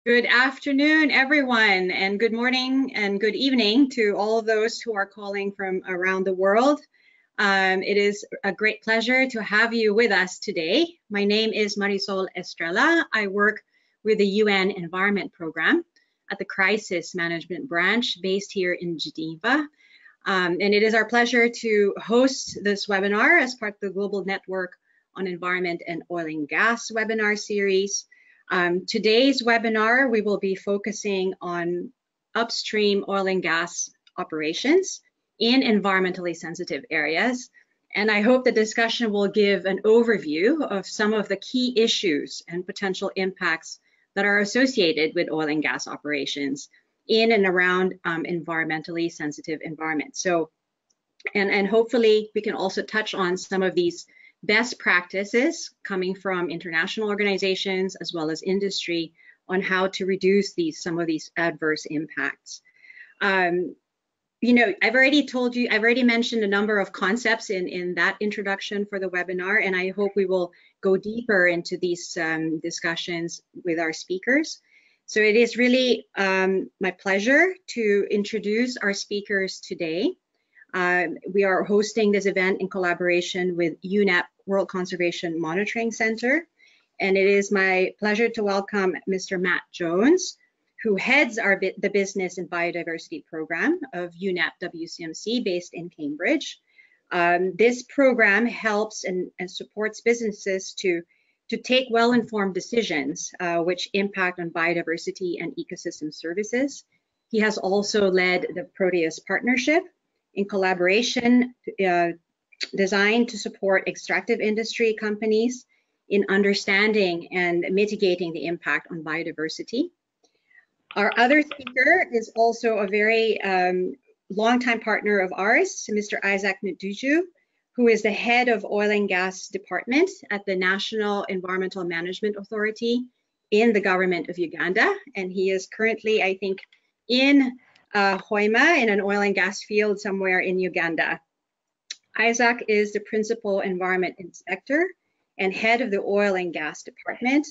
Good afternoon, everyone, and good morning and good evening to all of those who are calling from around the world. It is a great pleasure to have you with us today. My name is Marisol Estrella. I work with the UN Environment Program at the Crisis Management Branch based here in Geneva. And it is our pleasure to host this webinar as part of the Global Network on Environment and Oil and Gas webinar series. Today's webinar, we will be focusing on upstream oil and gas operations in environmentally sensitive areas. And I hope the discussion will give an overview of some of the key issues and potential impacts that are associated with oil and gas operations in and around environmentally sensitive environments. So, and hopefully we can also touch on some of these best practices coming from international organizations as well as industry on how to reduce some of these adverse impacts. I've already mentioned a number of concepts in that introduction for the webinar, and I hope we will go deeper into these discussions with our speakers. So it is really my pleasure to introduce our speakers today. We are hosting this event in collaboration with UNEP World Conservation Monitoring Center. And it is my pleasure to welcome Mr. Matt Jones, who heads the Business and Biodiversity Program of UNEP WCMC based in Cambridge. This program helps and supports businesses to take well-informed decisions which impact on biodiversity and ecosystem services. He has also led the Proteus Partnership in collaboration designed to support extractive industry companies in understanding and mitigating the impact on biodiversity. Our other speaker is also a very longtime partner of ours, Mr. Isaac Nduju, who is the head of Oil and Gas Department at the National Environmental Management Authority in the government of Uganda. And he is currently, I think, in Hoima in an oil and gas field somewhere in Uganda. Isaac is the principal environment inspector and head of the oil and gas department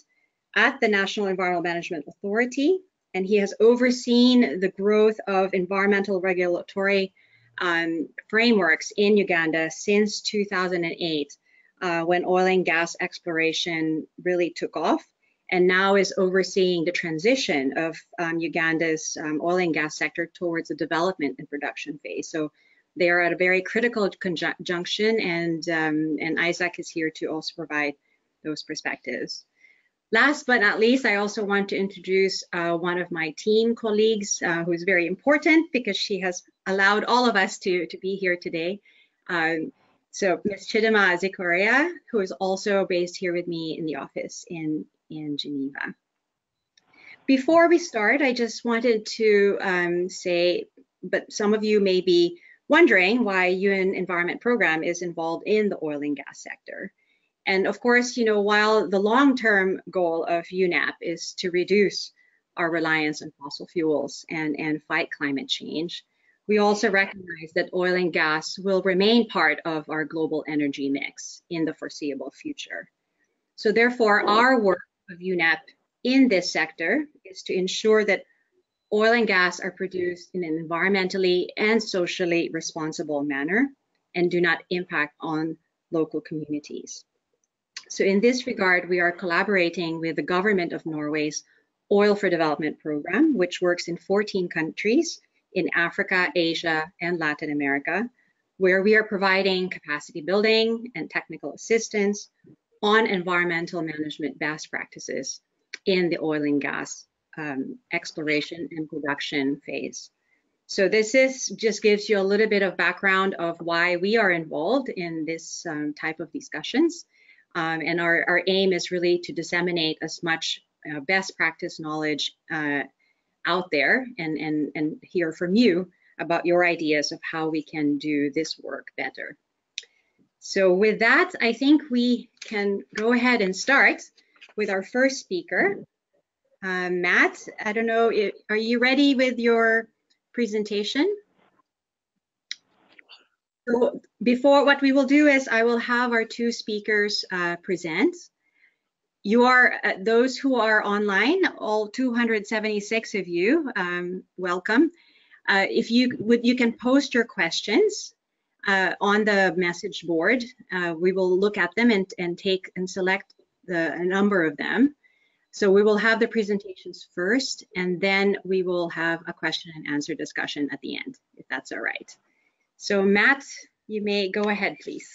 at the National Environmental Management Authority, and he has overseen the growth of environmental regulatory frameworks in Uganda since 2008, when oil and gas exploration really took off, and now is overseeing the transition of Uganda's oil and gas sector towards the development and production phase. So they are at a very critical junction, and Isaac is here to also provide those perspectives. Last but not least, I also want to introduce one of my team colleagues who is very important because she has allowed all of us to be here today. So Ms. Chidima Zikoria, who is also based here with me in the office in Geneva. Before we start, I just wanted to say, but some of you may be wondering why UN Environment Program is involved in the oil and gas sector. And of course, while the long-term goal of UNEP is to reduce our reliance on fossil fuels and fight climate change, we also recognize that oil and gas will remain part of our global energy mix in the foreseeable future. So therefore, our work of UNEP in this sector is to ensure that oil and gas are produced in an environmentally and socially responsible manner and do not impact on local communities. So in this regard, we are collaborating with the government of Norway's Oil for Development program, which works in 14 countries in Africa, Asia, and Latin America, where we are providing capacity building and technical assistance on environmental management best practices in the oil and gas exploration and production phase. So this just gives you a little bit of background of why we are involved in this type of discussions. And our aim is really to disseminate as much best practice knowledge out there and hear from you about your ideas of how we can do this work better. So with that, I think we can go ahead and start with our first speaker. Matt, I don't know, are you ready with your presentation? So before, what we will do is I will have our two speakers present. You are, those who are online, all 276 of you, welcome. If you can post your questions on the message board. We will look at them and take and select a number of them. So we will have the presentations first, and then we will have a question and answer discussion at the end, if that's all right. So Matt, you may go ahead, please.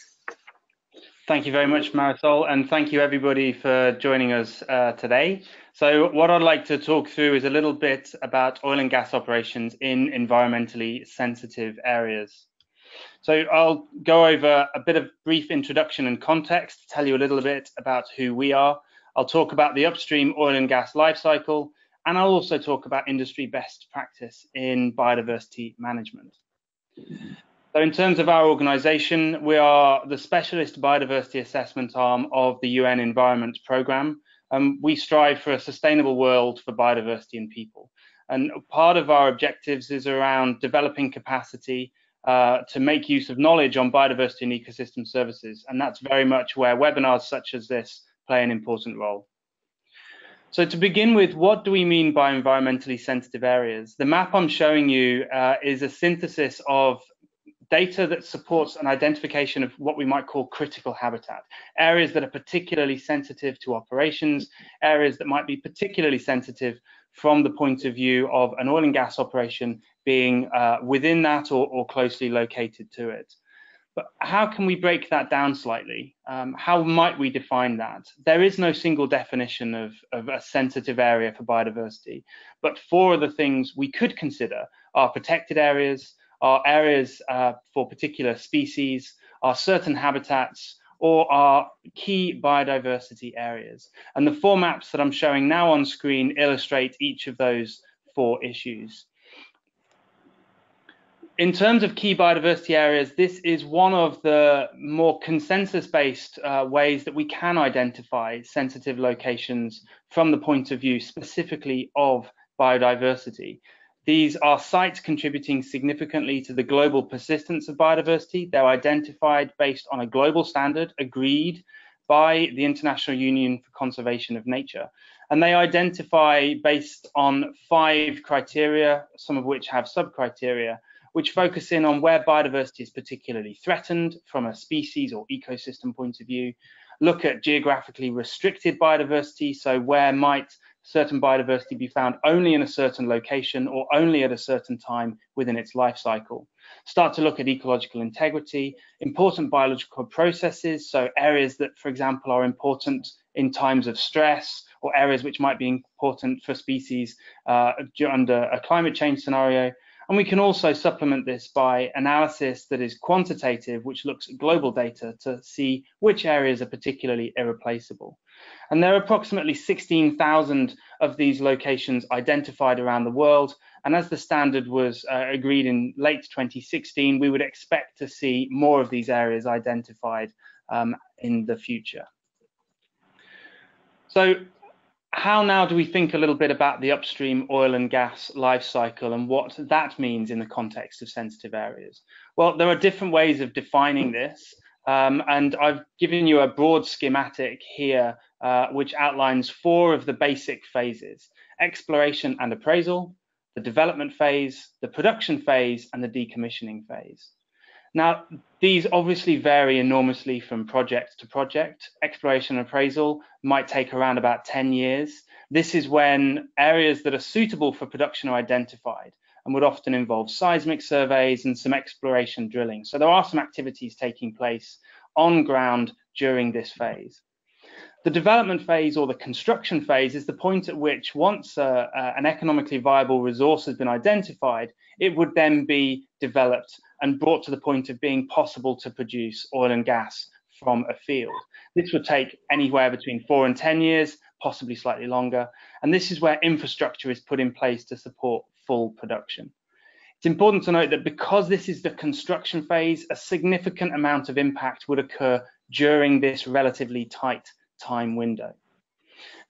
Thank you very much, Marisol, and thank you everybody for joining us today. So what I'd like to talk through is a little bit about oil and gas operations in environmentally sensitive areas. So I'll go over a bit of brief introduction and context, tell you a little bit about who we are. I'll talk about the upstream oil and gas life cycle, and I'll also talk about industry best practice in biodiversity management. So in terms of our organisation, we are the specialist biodiversity assessment arm of the UN Environment Programme. We strive for a sustainable world for biodiversity and people. And part of our objectives is around developing capacity to make use of knowledge on biodiversity and ecosystem services. And that's very much where webinars such as this play an important role. So to begin with, what do we mean by environmentally sensitive areas? The map I'm showing you is a synthesis of data that supports an identification of what we might call critical habitat, areas that are particularly sensitive to operations, areas that might be particularly sensitive from the point of view of an oil and gas operation being within that or closely located to it. But how can we break that down slightly? How might we define that? There is no single definition of a sensitive area for biodiversity, but four of the things we could consider are protected areas, are areas for particular species, are certain habitats, or are key biodiversity areas. And the four maps that I'm showing now on screen illustrate each of those four issues. In terms of key biodiversity areas, this is one of the more consensus-based ways that we can identify sensitive locations from the point of view specifically of biodiversity. These are sites contributing significantly to the global persistence of biodiversity. They're identified based on a global standard agreed by the International Union for Conservation of Nature. And they identify based on 5 criteria, some of which have sub-criteria, which focus in on where biodiversity is particularly threatened from a species or ecosystem point of view, look at geographically restricted biodiversity, so where might certain biodiversity be found only in a certain location or only at a certain time within its life cycle. Start to look at ecological integrity, important biological processes, so areas that, for example, are important in times of stress, or areas which might be important for species under a climate change scenario. And we can also supplement this by analysis that is quantitative, which looks at global data to see which areas are particularly irreplaceable. And there are approximately 16,000 of these locations identified around the world. And as the standard was agreed in late 2016, we would expect to see more of these areas identified in the future. So how now do we think a little bit about the upstream oil and gas life cycle and what that means in the context of sensitive areas? Well, there are different ways of defining this, and I've given you a broad schematic here which outlines 4 of the basic phases: exploration and appraisal, the development phase, the production phase, and the decommissioning phase. Now, these obviously vary enormously from project to project. Exploration and appraisal might take around about 10 years. This is when areas that are suitable for production are identified and would often involve seismic surveys and some exploration drilling. So there are some activities taking place on ground during this phase. The development phase or the construction phase is the point at which once an economically viable resource has been identified, it would then be developed and brought to the point of being possible to produce oil and gas from a field. This would take anywhere between 4 and 10 years, possibly slightly longer. And this is where infrastructure is put in place to support full production. It's important to note that because this is the construction phase, a significant amount of impact would occur during this relatively tight time window.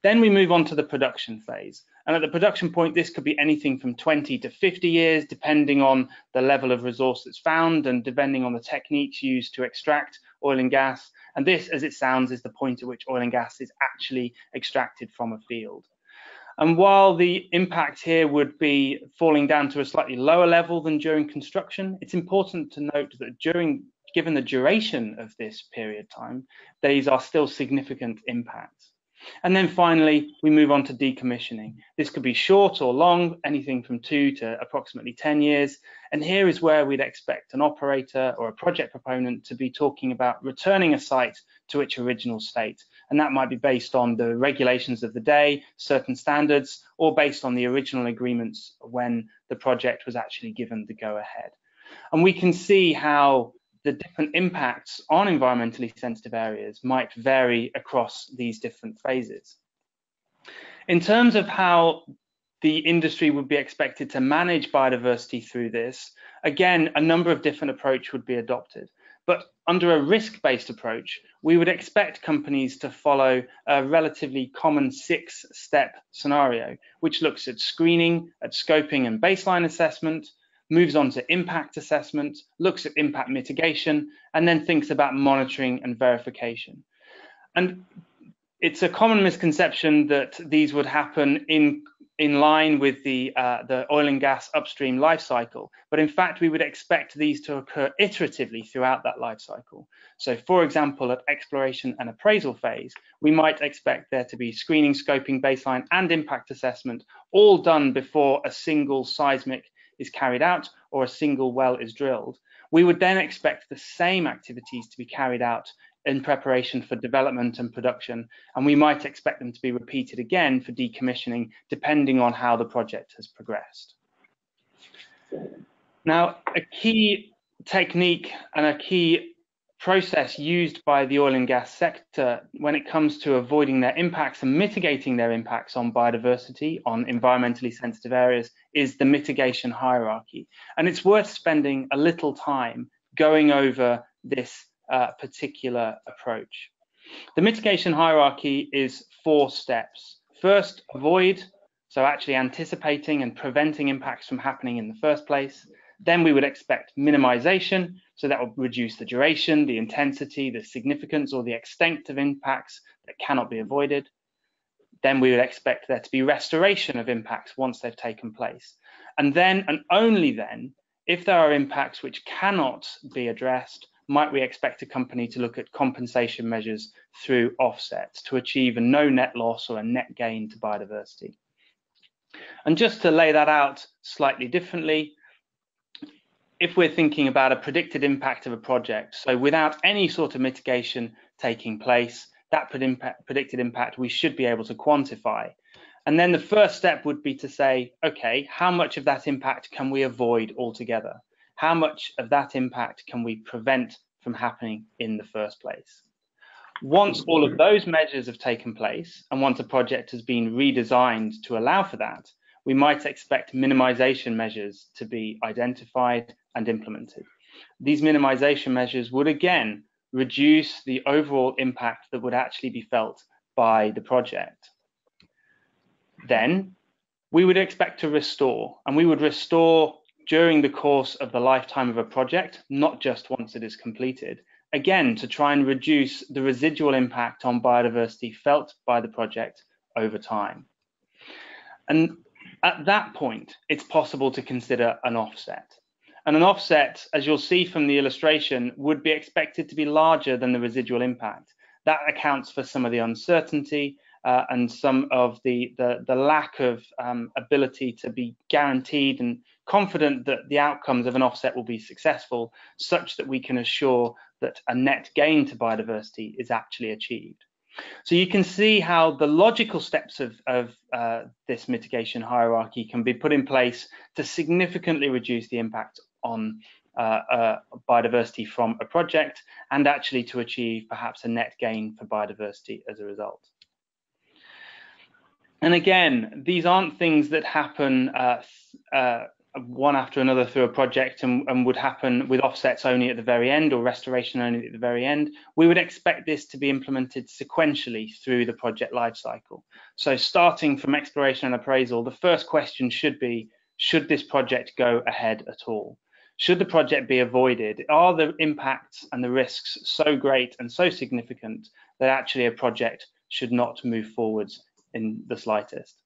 Then we move on to the production phase. And at the production point, this could be anything from 20 to 50 years, depending on the level of resource that's found and depending on the techniques used to extract oil and gas. And this, as it sounds, is the point at which oil and gas is actually extracted from a field. And while the impact here would be falling down to a slightly lower level than during construction, it's important to note that given the duration of this period time, these are still significant impacts. And then finally, we move on to decommissioning. This could be short or long, anything from 2 to approximately 10 years. And here is where we'd expect an operator or a project proponent to be talking about returning a site to its original state. And that might be based on the regulations of the day, certain standards, or based on the original agreements when the project was actually given the go-ahead. And we can see how the different impacts on environmentally sensitive areas might vary across these different phases. In terms of how the industry would be expected to manage biodiversity through this, again, a number of different approaches would be adopted. But under a risk-based approach, we would expect companies to follow a relatively common 6-step scenario, which looks at screening, at scoping and baseline assessment, moves on to impact assessment, looks at impact mitigation, and then thinks about monitoring and verification. And it's a common misconception that these would happen in line with the oil and gas upstream life cycle, but in fact we would expect these to occur iteratively throughout that life cycle. So for example, at exploration and appraisal phase, we might expect there to be screening, scoping, baseline and impact assessment all done before a single seismic is carried out or a single well is drilled. We would then expect the same activities to be carried out in preparation for development and production, and we might expect them to be repeated again for decommissioning, depending on how the project has progressed. Now, a key technique and a key process used by the oil and gas sector when it comes to avoiding their impacts and mitigating their impacts on biodiversity, on environmentally sensitive areas, is the mitigation hierarchy. And it's worth spending a little time going over this particular approach. The mitigation hierarchy is 4 steps. First, avoid, so actually anticipating and preventing impacts from happening in the first place. Then we would expect minimization, so that will reduce the duration, the intensity, the significance, or the extent of impacts that cannot be avoided. Then we would expect there to be restoration of impacts once they've taken place. And then, and only then, if there are impacts which cannot be addressed, might we expect a company to look at compensation measures through offsets to achieve a no net loss or a net gain to biodiversity. And just to lay that out slightly differently, if we're thinking about a predicted impact of a project, so without any sort of mitigation taking place, that predicted impact we should be able to quantify. And then the first step would be to say, okay, how much of that impact can we avoid altogether? How much of that impact can we prevent from happening in the first place? Once all of those measures have taken place, and once a project has been redesigned to allow for that, we might expect minimization measures to be identified and implemented. These minimization measures would again reduce the overall impact that would actually be felt by the project. Then we would expect to restore, and we would restore during the course of the lifetime of a project, not just once it is completed, again to try and reduce the residual impact on biodiversity felt by the project over time. And at that point, it's possible to consider an offset. And an offset, as you'll see from the illustration, would be expected to be larger than the residual impact. That accounts for some of the uncertainty and some of the lack of ability to be guaranteed and confident that the outcomes of an offset will be successful, such that we can assure that a net gain to biodiversity is actually achieved. So you can see how the logical steps of this mitigation hierarchy can be put in place to significantly reduce the impact on biodiversity from a project, and actually to achieve perhaps a net gain for biodiversity as a result. And again, these aren't things that happen one after another through a project and would happen with offsets only at the very end or restoration only at the very end. We would expect this to be implemented sequentially through the project lifecycle. So starting from exploration and appraisal, the first question should be, should this project go ahead at all? Should the project be avoided? Are the impacts and the risks so great and so significant that actually a project should not move forwards in the slightest?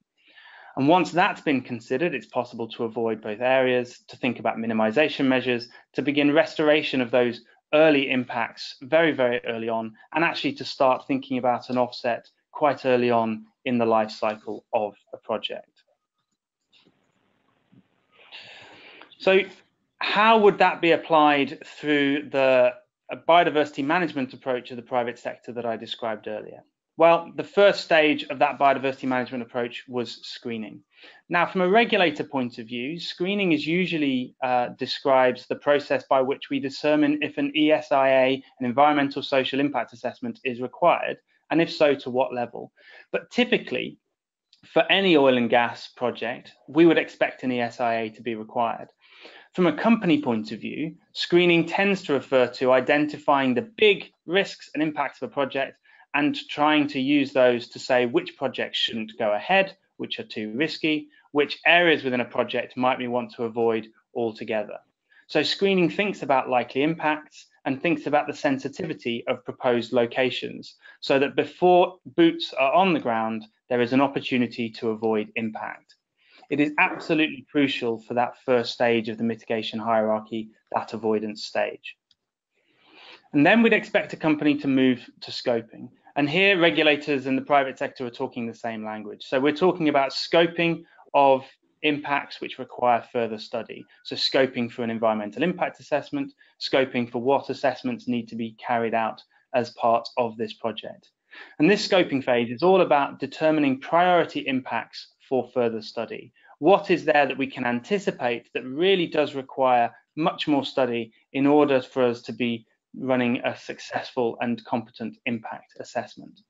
And once that's been considered, it's possible to avoid both areas, to think about minimization measures, to begin restoration of those early impacts very, very early on, and actually to start thinking about an offset quite early on in the life cycle of a project. So how would that be applied through the biodiversity management approach of the private sector that I described earlier? Well, the first stage of that biodiversity management approach was screening. Now, from a regulator point of view, screening is usually describes the process by which we determine if an ESIA, an environmental social impact assessment, is required, and if so, to what level. But typically, for any oil and gas project, we would expect an ESIA to be required. From a company point of view, screening tends to refer to identifying the big risks and impacts of a project and trying to use those to say which projects shouldn't go ahead, which are too risky, which areas within a project might we want to avoid altogether. So screening thinks about likely impacts and thinks about the sensitivity of proposed locations so that before boots are on the ground, there is an opportunity to avoid impact. It is absolutely crucial for that first stage of the mitigation hierarchy, that avoidance stage. And then we'd expect a company to move to scoping. And here regulators and the private sector are talking the same language. So we're talking about scoping of impacts which require further study. So scoping for an environmental impact assessment, scoping for what assessments need to be carried out as part of this project. And this scoping phase is all about determining priority impacts for further study. What is there that we can anticipate that really does require much more study in order for us to be running a successful and competent impact assessment?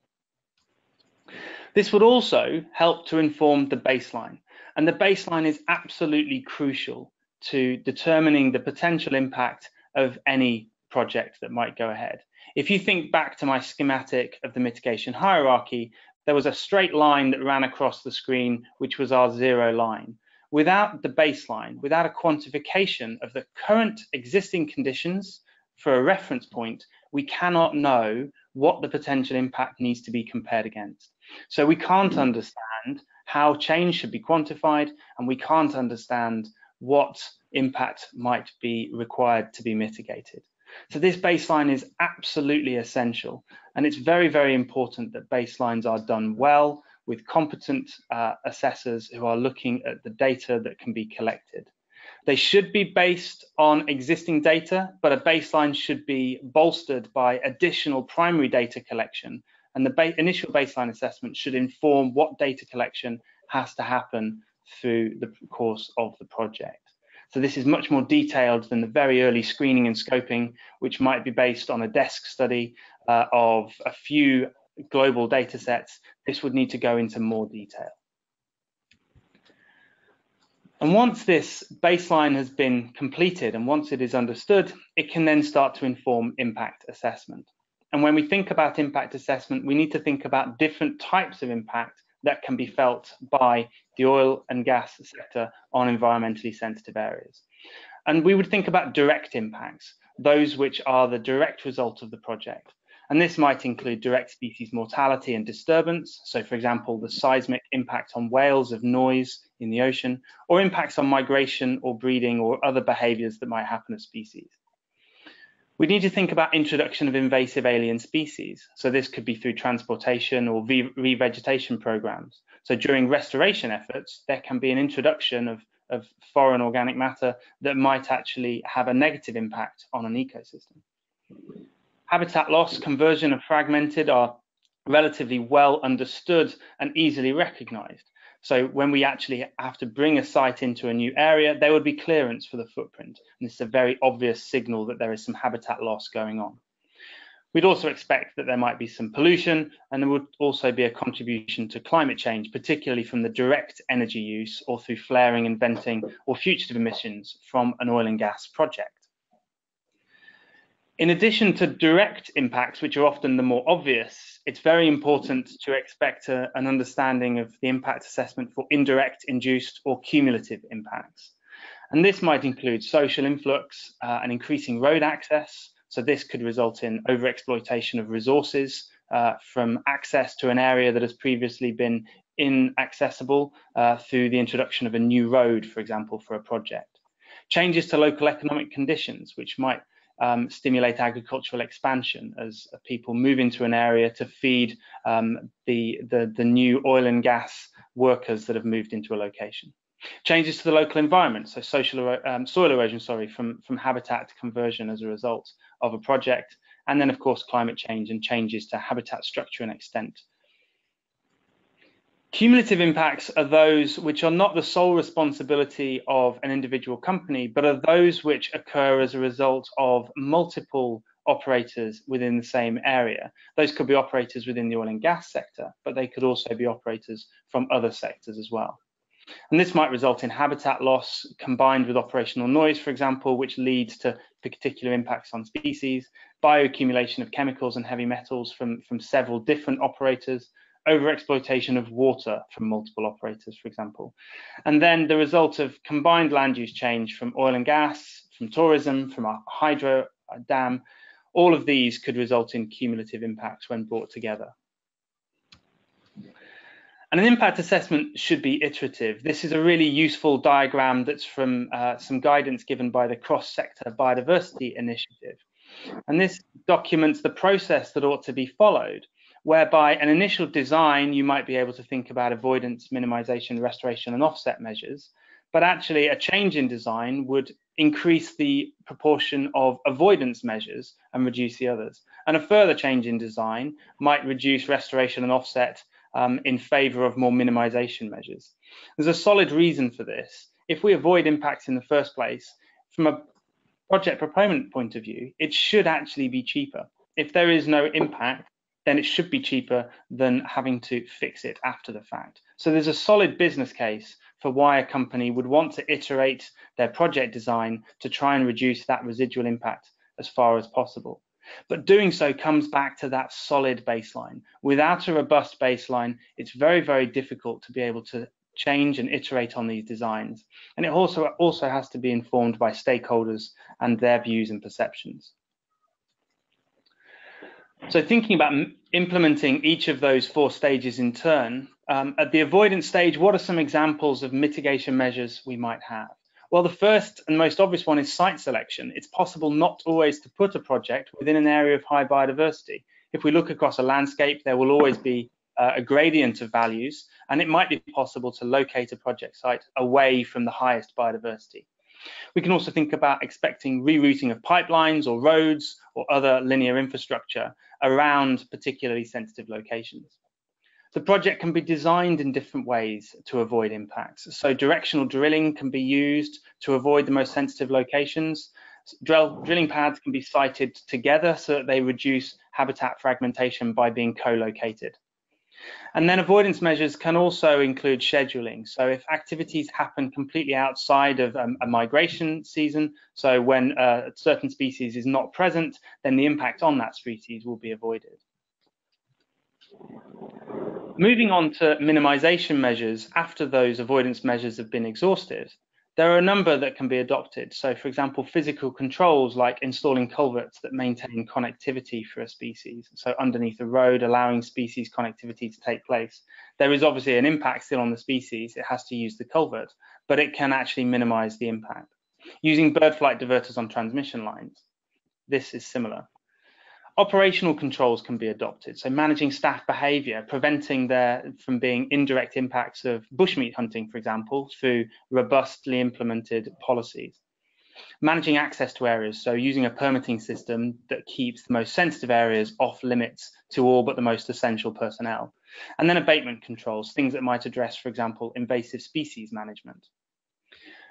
This would also help to inform the baseline. And the baseline is absolutely crucial to determining the potential impact of any project that might go ahead. If you think back to my schematic of the mitigation hierarchy, there was a straight line that ran across the screen, which was our zero line. Without the baseline, without a quantification of the current existing conditions for a reference point, we cannot know what the potential impact needs to be compared against. So we can't understand how change should be quantified, and we can't understand what impact might be required to be mitigated. So this baseline is absolutely essential, and it's very, very important that baselines are done well with competent assessors who are looking at the data that can be collected. They should be based on existing data, but a baseline should be bolstered by additional primary data collection, and the initial baseline assessment should inform what data collection has to happen through the course of the project. So this is much more detailed than the very early screening and scoping, which might be based on a desk study of a few global data sets. This would need to go into more detail. And once this baseline has been completed and once it is understood, it can then start to inform impact assessment. And when we think about impact assessment, we need to think about different types of impact that can be felt by the oil and gas sector on environmentally sensitive areas. And we would think about direct impacts, those which are the direct result of the project. And this might include direct species mortality and disturbance. So for example, the seismic impact on whales of noise in the ocean, or impacts on migration or breeding or other behaviors that might happen of species. We need to think about introduction of invasive alien species. So this could be through transportation or revegetation programs. So during restoration efforts, there can be an introduction of foreign organic matter that might actually have a negative impact on an ecosystem. Habitat loss, conversion, and fragmented are relatively well understood and easily recognized. So when we actually have to bring a site into a new area, there would be clearance for the footprint. And this is a very obvious signal that there is some habitat loss going on. We'd also expect that there might be some pollution, and there would also be a contribution to climate change, particularly from the direct energy use or through flaring and venting or fugitive emissions from an oil and gas project. In addition to direct impacts, which are often the more obvious, it's very important to expect an understanding of the impact assessment for indirect, induced, or cumulative impacts. And this might include social influx and increasing road access. So this could result in overexploitation of resources from access to an area that has previously been inaccessible through the introduction of a new road, for example, for a project. Changes to local economic conditions, which might stimulate agricultural expansion as people move into an area to feed the new oil and gas workers that have moved into a location. Changes to the local environment, so soil erosion, from habitat conversion as a result of a project, and then of course climate change and changes to habitat structure and extent. Cumulative impacts are those which are not the sole responsibility of an individual company, but are those which occur as a result of multiple operators within the same area. Those could be operators within the oil and gas sector, but they could also be operators from other sectors as well. And this might result in habitat loss combined with operational noise, for example, which leads to particular impacts on species, bioaccumulation of chemicals and heavy metals from several different operators, overexploitation of water from multiple operators, for example. And then the result of combined land use change from oil and gas, from tourism, from a hydro dam, all of these could result in cumulative impacts when brought together. And an impact assessment should be iterative. This is a really useful diagram that's from some guidance given by the Cross-Sector Biodiversity Initiative. And this documents the process that ought to be followed, whereby an initial design, you might be able to think about avoidance, minimization, restoration, and offset measures. But actually, a change in design would increase the proportion of avoidance measures and reduce the others. And a further change in design might reduce restoration and offset in favor of more minimization measures. There's a solid reason for this. If we avoid impacts in the first place, from a project proponent point of view, it should actually be cheaper. If there is no impact, then it should be cheaper than having to fix it after the fact. So there's a solid business case for why a company would want to iterate their project design to try and reduce that residual impact as far as possible. But doing so comes back to that solid baseline. Without a robust baseline, it's very, very difficult to be able to change and iterate on these designs. And it also has to be informed by stakeholders and their views and perceptions. So thinking about implementing each of those 4 stages in turn, at the avoidance stage, what are some examples of mitigation measures we might have? Well, the first and most obvious one is site selection. It's possible not always to put a project within an area of high biodiversity. If we look across a landscape, there will always be a gradient of values, and it might be possible to locate a project site away from the highest biodiversity. We can also think about expecting rerouting of pipelines or roads or other linear infrastructure around particularly sensitive locations. The project can be designed in different ways to avoid impacts. So directional drilling can be used to avoid the most sensitive locations. Drilling pads can be sited together so that they reduce habitat fragmentation by being co-located. And then avoidance measures can also include scheduling. So if activities happen completely outside of a migration season, so when a certain species is not present, then the impact on that species will be avoided. Moving on to minimization measures, after those avoidance measures have been exhausted, there are a number that can be adopted. So for example, physical controls like installing culverts that maintain connectivity for a species. So underneath a road, allowing species connectivity to take place. There is obviously an impact still on the species. It has to use the culvert, but it can actually minimize the impact. Using bird flight diverters on transmission lines. This is similar. Operational controls can be adopted, so managing staff behaviour, preventing there from being indirect impacts of bushmeat hunting, for example, through robustly implemented policies. Managing access to areas, so using a permitting system that keeps the most sensitive areas off limits to all but the most essential personnel. And then abatement controls, things that might address, for example, invasive species management.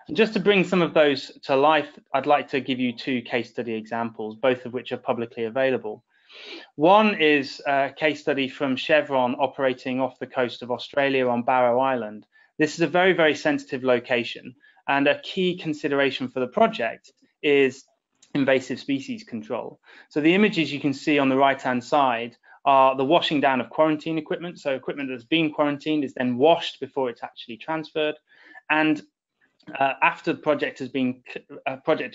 And just to bring some of those to life, I'd like to give you 2 case study examples, both of which are publicly available. One is a case study from Chevron operating off the coast of Australia on Barrow Island. This is a very, very sensitive location, and a key consideration for the project is invasive species control. So the images you can see on the right-hand side are the washing down of quarantine equipment. So equipment that's been quarantined is then washed before it's actually transferred. And after the project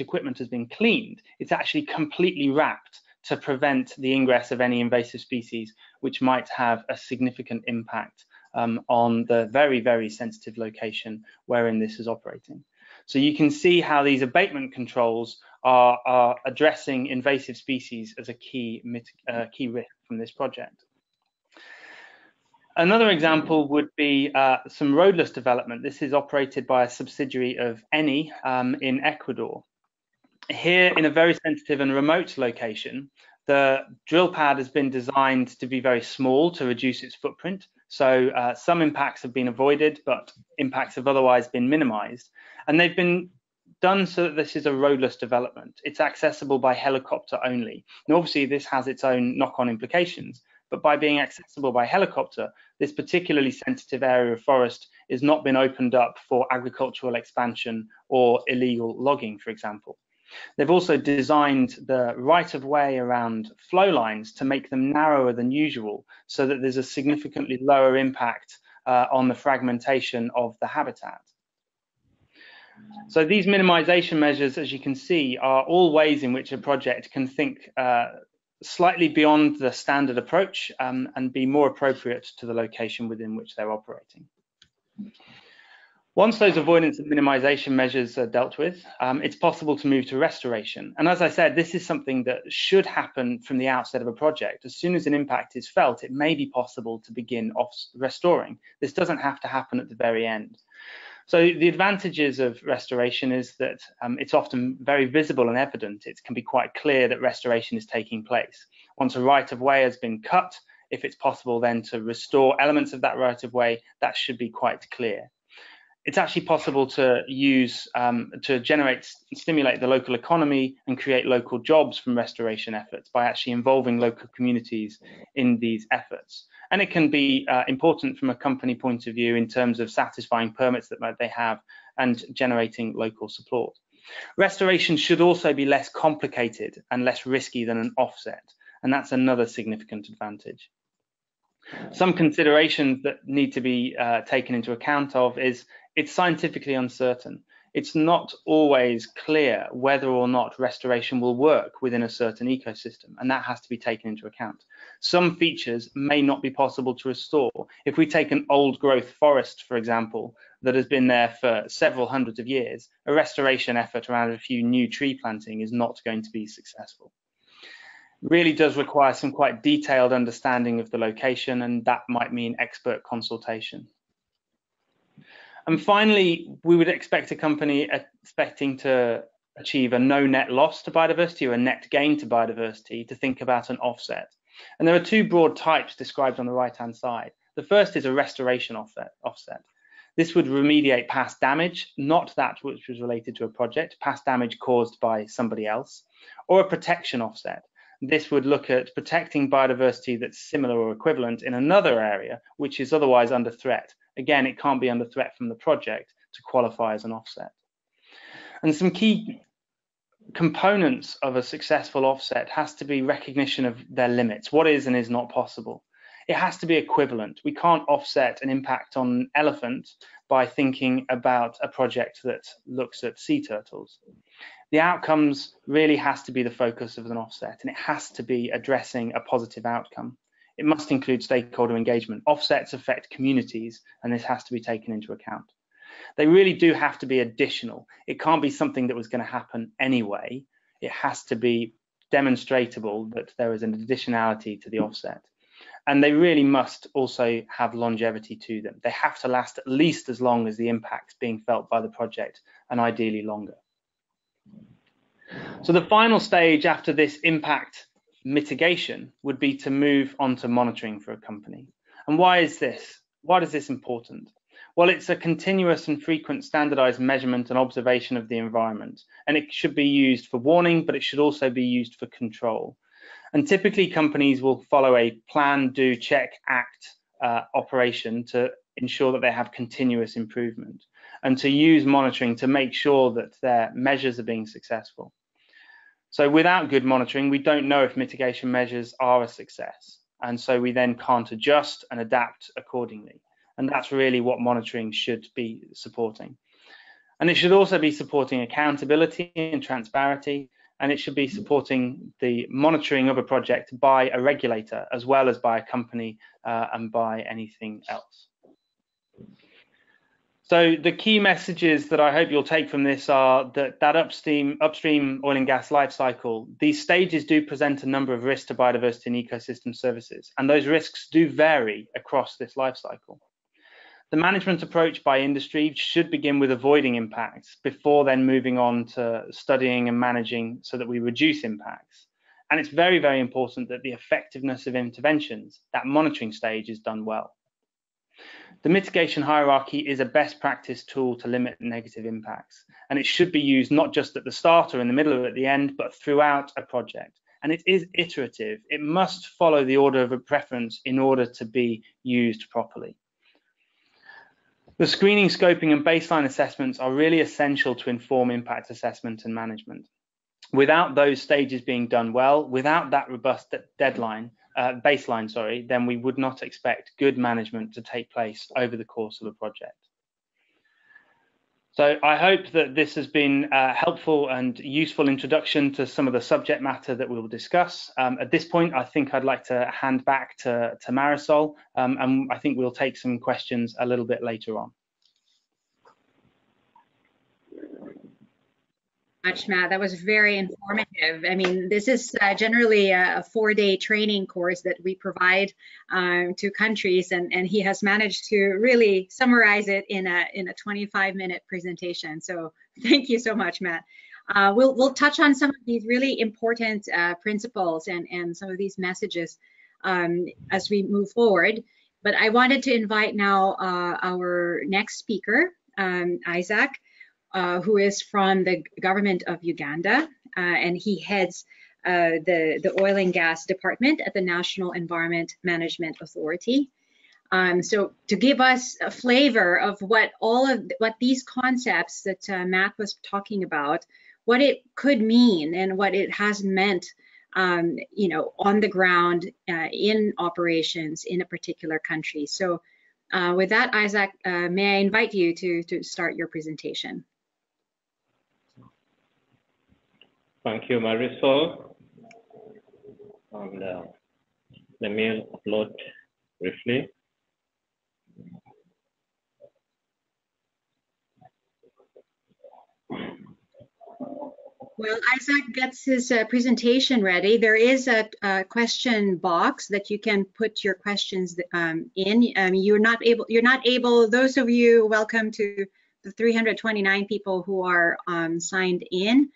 equipment has been cleaned, it's actually completely wrapped to prevent the ingress of any invasive species which might have a significant impact on the very, very sensitive location wherein this is operating. So you can see how these abatement controls are addressing invasive species as a key risk from this project. Another example would be some roadless development. This is operated by a subsidiary of Eni in Ecuador. Here, in a very sensitive and remote location, the drill pad has been designed to be very small to reduce its footprint. So some impacts have been avoided, but impacts have otherwise been minimized. And they've been done so that this is a roadless development. It's accessible by helicopter only. Now, obviously, this has its own knock-on implications, but by being accessible by helicopter, this particularly sensitive area of forest has not been opened up for agricultural expansion or illegal logging, for example. They've also designed the right-of-way around flow lines to make them narrower than usual, so that there's a significantly lower impact on the fragmentation of the habitat. So these minimization measures, as you can see, are all ways in which a project can think slightly beyond the standard approach and be more appropriate to the location within which they're operating. Once those avoidance and minimization measures are dealt with, it's possible to move to restoration. And as I said, this is something that should happen from the outset of a project. As soon as an impact is felt, it may be possible to begin restoring. This doesn't have to happen at the very end. So the advantages of restoration is that it's often very visible and evident. It can be quite clear that restoration is taking place. Once a right-of-way has been cut, if it's possible then to restore elements of that right-of-way, that should be quite clear. It's actually possible to use, to stimulate the local economy and create local jobs from restoration efforts by actually involving local communities in these efforts. And it can be important from a company point of view in terms of satisfying permits that they have and generating local support. Restoration should also be less complicated and less risky than an offset, and that's another significant advantage. Some considerations that need to be taken into account of is it's scientifically uncertain. It's not always clear whether or not restoration will work within a certain ecosystem, and that has to be taken into account. Some features may not be possible to restore. If we take an old growth forest, for example, that has been there for several hundreds of years, a restoration effort around a few new tree planting is not going to be successful. It really does require some quite detailed understanding of the location, and that might mean expert consultation. And finally, we would expect a company expecting to achieve a no net loss to biodiversity or a net gain to biodiversity to think about an offset. And there are two broad types described on the right-hand side. The first is a restoration offset. This would remediate past damage, not that which was related to a project, past damage caused by somebody else, or a protection offset. This would look at protecting biodiversity that's similar or equivalent in another area, which is otherwise under threat. Again, it can't be under threat from the project to qualify as an offset. And some key components of a successful offset has to be recognition of their limits. What is and is not possible? It has to be equivalent. We can't offset an impact on an elephant by thinking about a project that looks at sea turtles. The outcomes really has to be the focus of an offset, and it has to be addressing a positive outcome. It must include stakeholder engagement. Offsets affect communities, and this has to be taken into account. They really do have to be additional. It can't be something that was going to happen anyway. It has to be demonstrable that there is an additionality to the offset. And they really must also have longevity to them. They have to last at least as long as the impacts being felt by the project, and ideally longer. So the final stage after this impact mitigation would be to move on to monitoring for a company. And why is this? Why is this important? Well, it's a continuous and frequent standardized measurement and observation of the environment, and it should be used for warning, but it should also be used for control. And typically companies will follow a plan, do, check, act operation to ensure that they have continuous improvement, and to use monitoring to make sure that their measures are being successful. So without good monitoring, we don't know if mitigation measures are a success. And so we then can't adjust and adapt accordingly. And that's really what monitoring should be supporting. And it should also be supporting accountability and transparency, and it should be supporting the monitoring of a project by a regulator as well as by a company and by anything else. So the key messages that I hope you'll take from this are that upstream oil and gas life cycle, these stages do present a number of risks to biodiversity and ecosystem services, and those risks do vary across this life cycle. The management approach by industry should begin with avoiding impacts before then moving on to studying and managing so that we reduce impacts. And it's very, very important that the effectiveness of interventions, that monitoring stage, is done well. The mitigation hierarchy is a best practice tool to limit negative impacts, and it should be used not just at the start or in the middle or at the end, but throughout a project. And it is iterative. It must follow the order of a preference in order to be used properly. The screening, scoping, and baseline assessments are really essential to inform impact assessment and management. Without those stages being done well, without that robust baseline, then we would not expect good management to take place over the course of a project. So I hope that this has been a helpful and useful introduction to some of the subject matter that we will discuss. At this point, I think I'd like to hand back to Marisol, and I think we'll take some questions a little bit later on. Much, Matt. That was very informative. I mean, this is generally a 4-day training course that we provide to countries, and he has managed to really summarize it in a 25-minute presentation. So thank you so much, Matt. We'll touch on some of these really important principles and some of these messages as we move forward. But I wanted to invite now our next speaker, Isaac, who is from the government of Uganda, and he heads the oil and gas department at the National Environment Management Authority. So to give us a flavor of what these concepts that Matt was talking about, what it could mean and what it has meant, you know, on the ground in operations in a particular country. So with that, Isaac, may I invite you to start your presentation? Thank you, Marisol. And let me upload briefly. Well, Isaac gets his presentation ready. There is a question box that you can put your questions in. You're not able. Those of you, welcome to the 329 people who are signed in.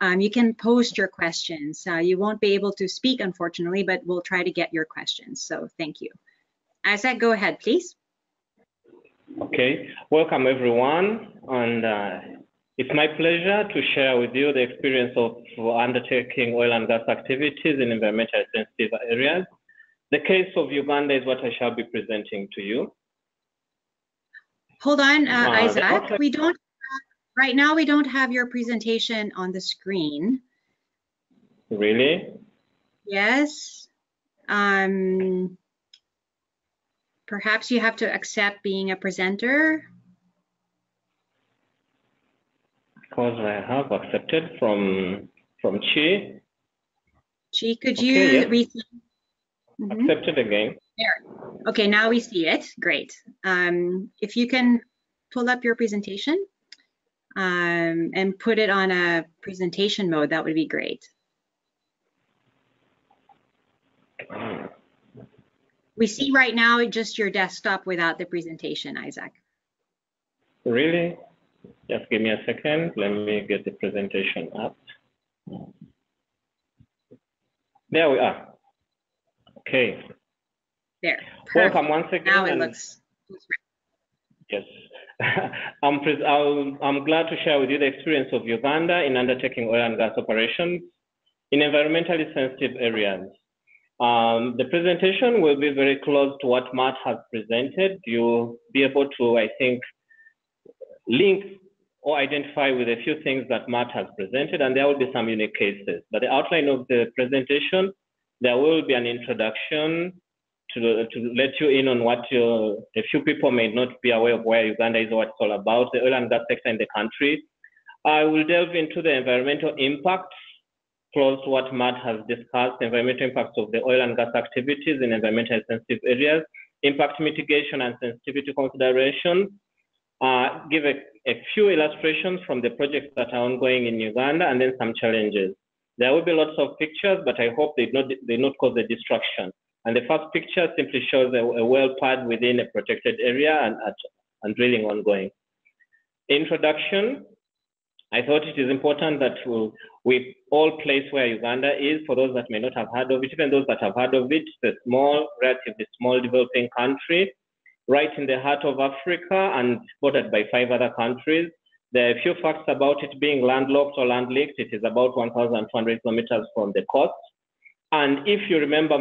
You can post your questions. You won't be able to speak, unfortunately, but we'll try to get your questions. So thank you. Isaac, go ahead, please. Okay, welcome everyone. And it's my pleasure to share with you the experience of undertaking oil and gas activities in environmentally sensitive areas. The case of Uganda is what I shall be presenting to you. Hold on, Isaac. We don't. Right now, we don't have your presentation on the screen. Really? Yes. Perhaps you have to accept being a presenter. Because I have accepted from Chi. Chi, could you read? Accepted again. There. Okay, now we see it. Great. If you can pull up your presentation. And put it on a presentation mode, that would be great. We see right now just your desktop without the presentation, Isaac. Really? Just give me a second. Let me get the presentation up. There we are. Okay. There. Welcome once again. Now it looks yes. I'm glad to share with you the experience of Uganda in undertaking oil and gas operations in environmentally sensitive areas. The presentation will be very close to what Matt has presented. You'll be able to, I think, link or identify with a few things that Matt has presented, and there will be some unique cases. But the outline of the presentation, there will be an introduction, let you in on what a few people may not be aware of where Uganda is, what it's all about, the oil and gas sector in the country. I will delve into the environmental impacts, close to what Matt has discussed, environmental impacts of the oil and gas activities in environmentally sensitive areas, impact mitigation and sensitivity considerations, give a few illustrations from the projects that are ongoing in Uganda, and then some challenges. There will be lots of pictures, but I hope they not cause a distraction. And the first picture simply shows a well pad within a protected area and drilling ongoing. Introduction. I thought it is important that we all place where Uganda is, for those that may not have heard of it, even those that have heard of it. It's a small, relatively small developing country, right in the heart of Africa and bordered by 5 other countries. There are a few facts about it being landlocked or land-linked. It is about 1,200 kilometers from the coast. And if you remember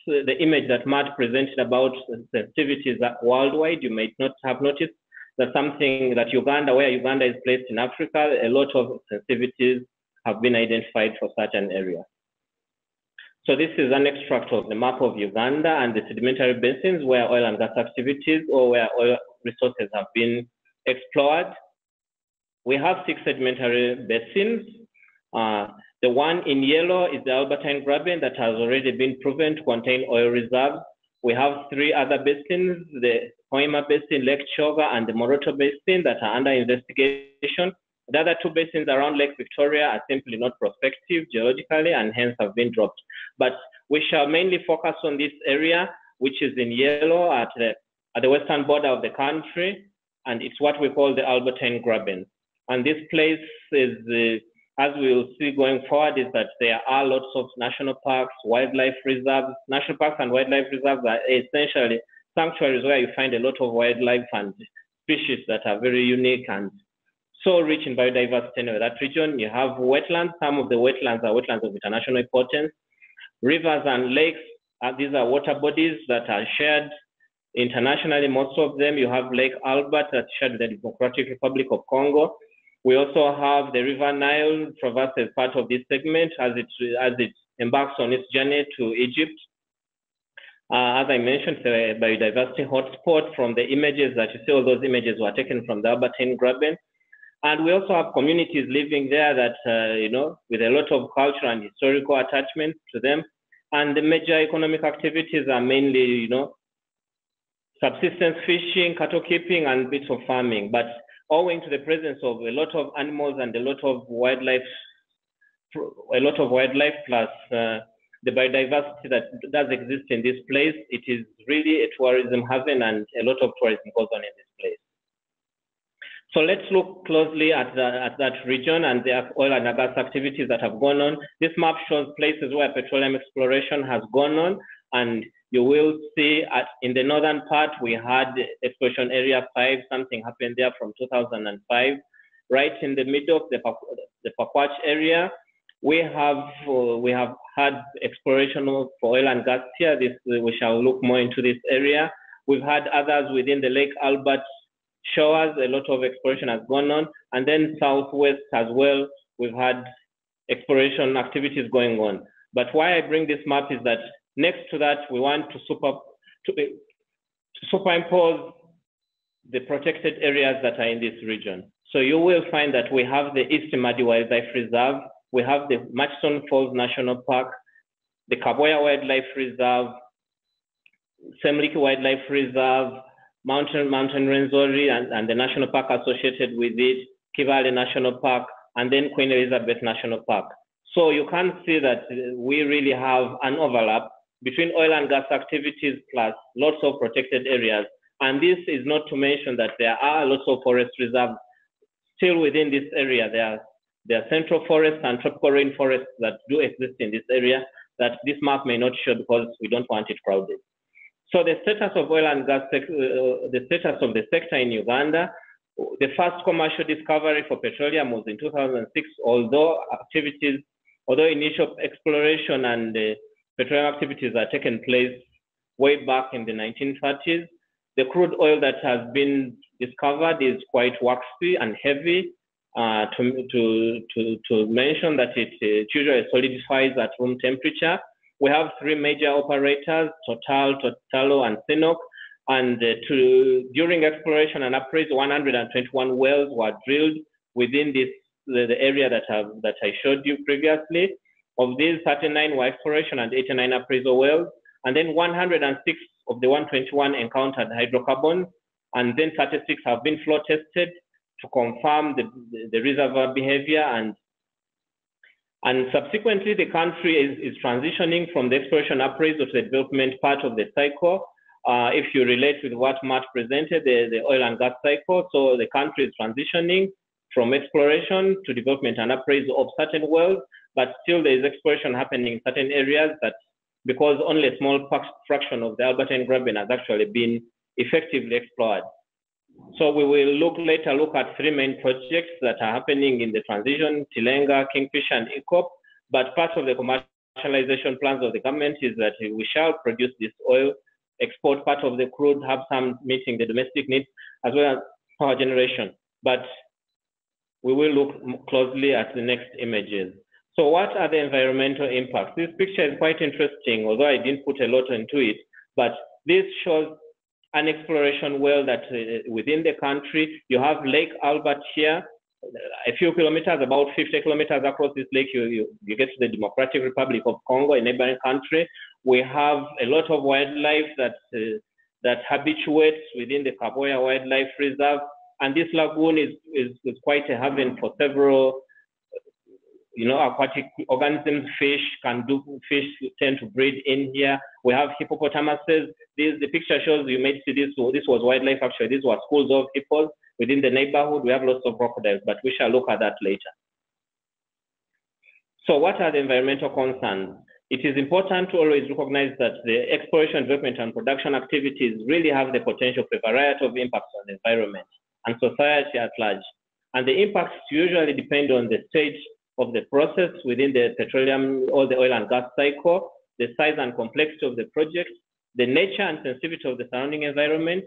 the image that Matt presented about sensitivities worldwide, you might not have noticed that something that Uganda, where Uganda is placed in Africa, a lot of sensitivities have been identified for such an area. So this is an extract of the map of Uganda and the sedimentary basins where oil and gas activities or where oil resources have been explored. We have 6 sedimentary basins. The one in yellow is the Albertine Graben that has already been proven to contain oil reserves. We have 3 other basins, the Hoima Basin, Lake Choga, and the Moroto Basin that are under investigation. The other 2 basins around Lake Victoria are simply not prospective geologically and hence have been dropped. But we shall mainly focus on this area, which is in yellow at the western border of the country, and it's what we call the Albertine Graben. And this place is, as we will see going forward, is that there are lots of national parks, wildlife reserves. National parks and wildlife reserves are essentially sanctuaries where you find a lot of wildlife and species that are very unique and so rich in biodiversity. In that region, you have wetlands. Some of the wetlands are wetlands of international importance. Rivers and lakes, these are water bodies that are shared internationally. Most of them, you have Lake Albert that's shared with the Democratic Republic of Congo. We also have the River Nile traverses part of this segment as it embarks on its journey to Egypt. As I mentioned, the biodiversity hotspot. From the images that you see, all those images were taken from the Albertine Graben. And we also have communities living there that, with a lot of cultural and historical attachment to them. And the major economic activities are mainly, subsistence fishing, cattle keeping, and bits of farming. But owing to the presence of a lot of animals and a lot of wildlife plus the biodiversity that does exist in this place, it is really a tourism haven and a lot of tourism goes on in this place. So let's look closely at that region and the oil and gas activities that have gone on. This map shows places where petroleum exploration has gone on, and you will see in the northern part, we had exploration area 5, something happened there from 2005. Right in the middle of the Pakwach area, we have had exploration for oil and gas here. We shall look more into this area. We've had others within the Lake Albert shores. A lot of exploration has gone on. And then southwest as well, we've had exploration activities going on. But why I bring this map is that next to that, we want to superimpose the protected areas that are in this region. So you will find that we have the East Madi Wildlife Reserve, we have the Murchison Falls National Park, the Kaboya Wildlife Reserve, Semliki Wildlife Reserve, Mountain Rwenzori and the national park associated with it, Kivale National Park, and then Queen Elizabeth National Park. So you can see that we really have an overlap between oil and gas activities plus lots of protected areas. And this is not to mention that there are lots of forest reserves still within this area. There are central forests and tropical rainforests that do exist in this area that this map may not show because we don't want it crowded. So the status of oil and gas, the status of the sector in Uganda, the first commercial discovery for petroleum was in 2006, although initial exploration and petroleum activities are taken place way back in the 1930s. The crude oil that has been discovered is quite waxy and heavy. To mention that it usually solidifies at room temperature. We have 3 major operators, Total, Totalo, and Sinok. And during exploration and appraisal, 121 wells were drilled within the area that I showed you previously. Of these, 39 were exploration and 89 appraisal wells. And then 106 of the 121 encountered hydrocarbons, and then 36 have been flow tested to confirm the reservoir behavior. And subsequently, the country is transitioning from the exploration appraisal to the development part of the cycle. If you relate with what Matt presented, the oil and gas cycle, so the country is transitioning from exploration to development and appraisal of certain wells, but still there is exploration happening in certain areas that, because only a small fraction of the Albertine Graben has actually been effectively explored. So we will later look at 3 main projects that are happening in the transition, Tilenga, Kingfisher, and ECOP. But part of the commercialization plans of the government is that we shall produce this oil, export part of the crude, have some meeting the domestic needs, as well as power generation. But we will look closely at the next images. So what are the environmental impacts? This picture is quite interesting, although I didn't put a lot into it, but this shows an exploration well that within the country, you have Lake Albert here, a few kilometers, about 50 kilometers across this lake, you get to the Democratic Republic of Congo, a neighboring country. We have a lot of wildlife that habituates within the Kaboya Wildlife Reserve, and this lagoon is quite a haven for several aquatic organisms. Fish tend to breed in here. We have hippopotamuses. The picture shows, you may see this was wildlife actually. These were schools of hippos within the neighborhood. We have lots of crocodiles, but we shall look at that later. So what are the environmental concerns? It is important to always recognize that the exploration, development, and production activities really have the potential for a variety of impacts on the environment and society at large. And the impacts usually depend on the stage of the process within the petroleum or the oil and gas cycle, the size and complexity of the project, the nature and sensitivity of the surrounding environment.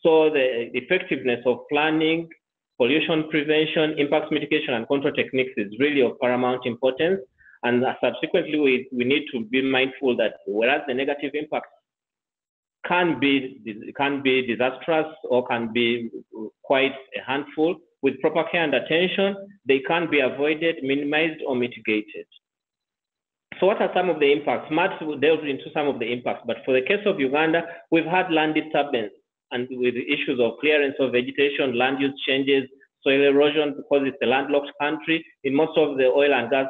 So the effectiveness of planning, pollution prevention, impact mitigation, and control techniques is really of paramount importance. And subsequently, we need to be mindful that whereas the negative impacts can be disastrous or can be quite a handful, with proper care and attention, they can be avoided, minimized, or mitigated. So what are some of the impacts? Matt delved into some of the impacts, but for the case of Uganda, we've had land disturbance and with the issues of clearance of vegetation, land use changes, soil erosion, because it's a landlocked country. In most of the oil and gas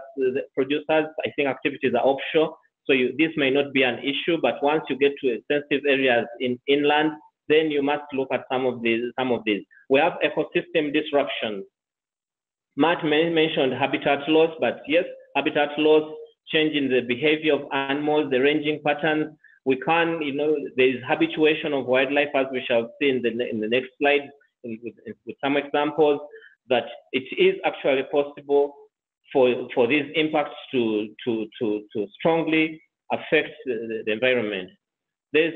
producers, I think activities are offshore. So this may not be an issue, but once you get to sensitive areas in inland, then you must look at some of these. We have ecosystem disruptions. Matt mentioned habitat loss, but yes, habitat loss, change in the behavior of animals, the ranging patterns. We can, there is habituation of wildlife, as we shall see in the next slide with some examples, that it is actually possible for these impacts to strongly affect the environment. There's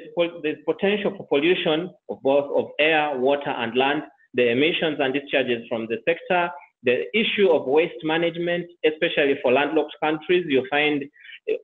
potential for pollution of both air, water, and land, the emissions and discharges from the sector, the issue of waste management, especially for landlocked countries. You find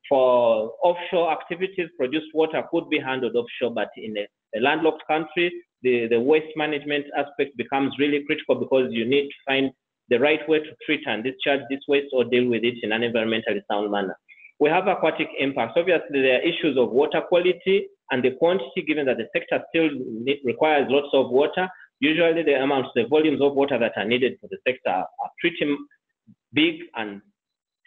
for offshore activities, produced water could be handled offshore, but in a landlocked country, the waste management aspect becomes really critical because you need to find the right way to treat and discharge this waste or deal with it in an environmentally sound manner. We have aquatic impacts. Obviously, there are issues of water quality and the quantity, given that the sector still requires lots of water. Usually the volumes of water that are needed for the sector are pretty big, and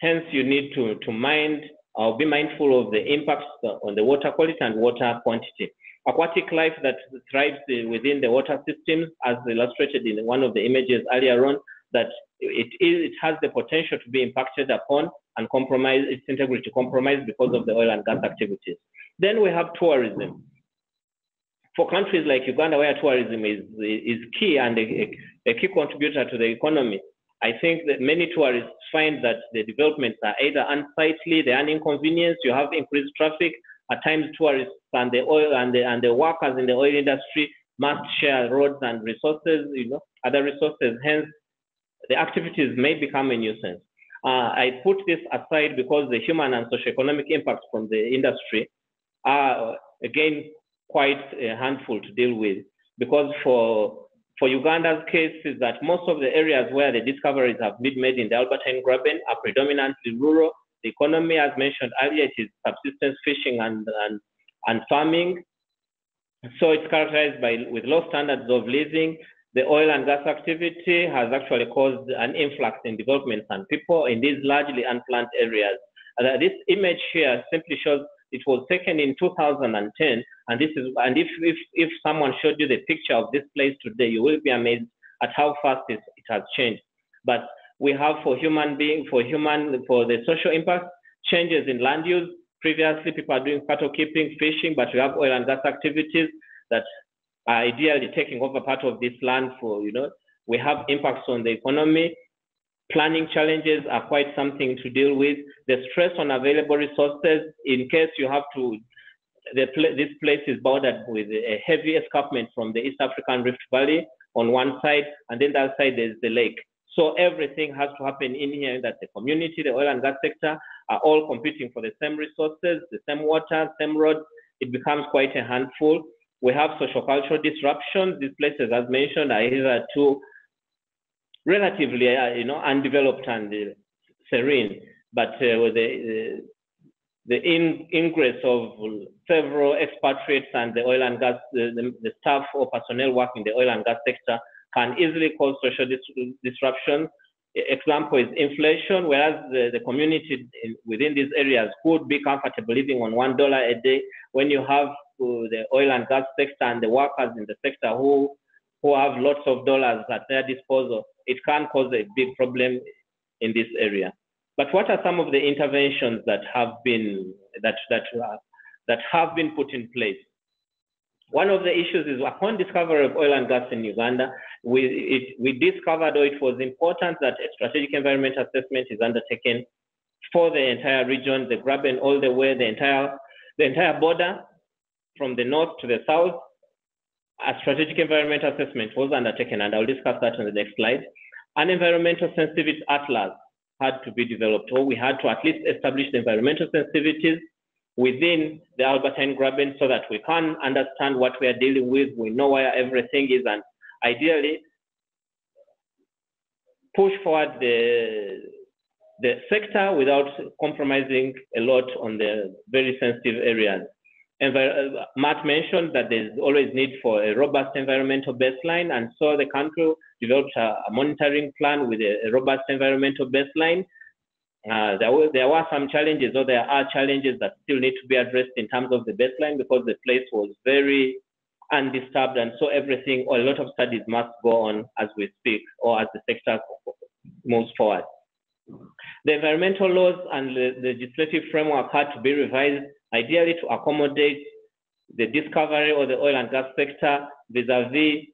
hence you need to mind or be mindful of the impacts on the water quality and water quantity. Aquatic life that thrives within the water systems, as illustrated in one of the images earlier on, that it has the potential to be impacted upon and compromise its integrity compromised because of the oil and gas activities. Then we have tourism. For countries like Uganda, where tourism is key and a key contributor to the economy, I think that many tourists find that the developments are either unsightly, they are an inconvenience, you have increased traffic. At times, tourists and the oil and the workers in the oil industry must share roads and resources, other resources. Hence, the activities may become a nuisance. I put this aside because the human and socioeconomic impacts from the industry are, again, quite a handful to deal with. Because for Uganda's case is that most of the areas where the discoveries have been made in the Albertine Graben are predominantly rural. The economy, as mentioned earlier, it is subsistence fishing and farming. So it's characterized with low standards of living. The oil and gas activity has actually caused an influx in developments and people in these largely unplanned areas. This image here simply shows it was taken in 2010, and if someone showed you the picture of this place today, you will be amazed at how fast it has changed. But we have for the social impact, changes in land use. Previously, people are doing cattle keeping, fishing, but we have oil and gas activities that are ideally taking over part of this land for, we have impacts on the economy. Planning challenges are quite something to deal with. The stress on available resources, in case you have to, this place is bordered with a heavy escarpment from the East African Rift Valley on one side, and then the other side there's the lake. So everything has to happen in here that the community, the oil and gas sector are all competing for the same resources, the same water, same roads. It becomes quite a handful. We have sociocultural disruptions. These places, as mentioned, are either too relatively, undeveloped and serene, but with the ingress of several expatriates and the oil and gas, the staff or personnel working in the oil and gas sector can easily cause social disruption. Example is inflation, whereas the community within these areas could be comfortable living on $1 a day. When you have the oil and gas sector and the workers in the sector who have lots of dollars at their disposal, it can cause a big problem in this area. But what are some of the interventions that have been put in place? One of the issues is upon discovery of oil and gas in Uganda, we discovered, or it was important that a strategic environment assessment is undertaken for the entire region, the Graben all the way, the entire border from the north to the south. A strategic environment assessment was undertaken, and I'll discuss that on the next slide. An environmental sensitivity atlas had to be developed, or we had to at least establish the environmental sensitivities within the Albertine Graben so that we can understand what we are dealing with, we know where everything is, and ideally push forward the sector without compromising a lot on the very sensitive areas. Matt mentioned that there's always need for a robust environmental baseline, and so the country developed a monitoring plan with a robust environmental baseline. There were some challenges, or there are challenges that still need to be addressed in terms of the baseline, because the place was very undisturbed, and so everything, or a lot of studies must go on as we speak, or as the sector moves forward. The environmental laws and the legislative framework had to be revised, ideally to accommodate the discovery of the oil and gas sector vis-a-vis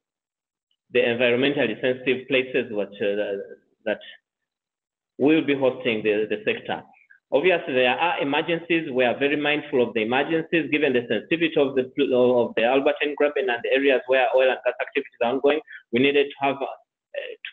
the environmentally sensitive places that will be hosting the sector. Obviously, there are emergencies. We are very mindful of the emergencies, given the sensitivity of the Albertine Graben and the areas where oil and gas activities are ongoing. We needed to have to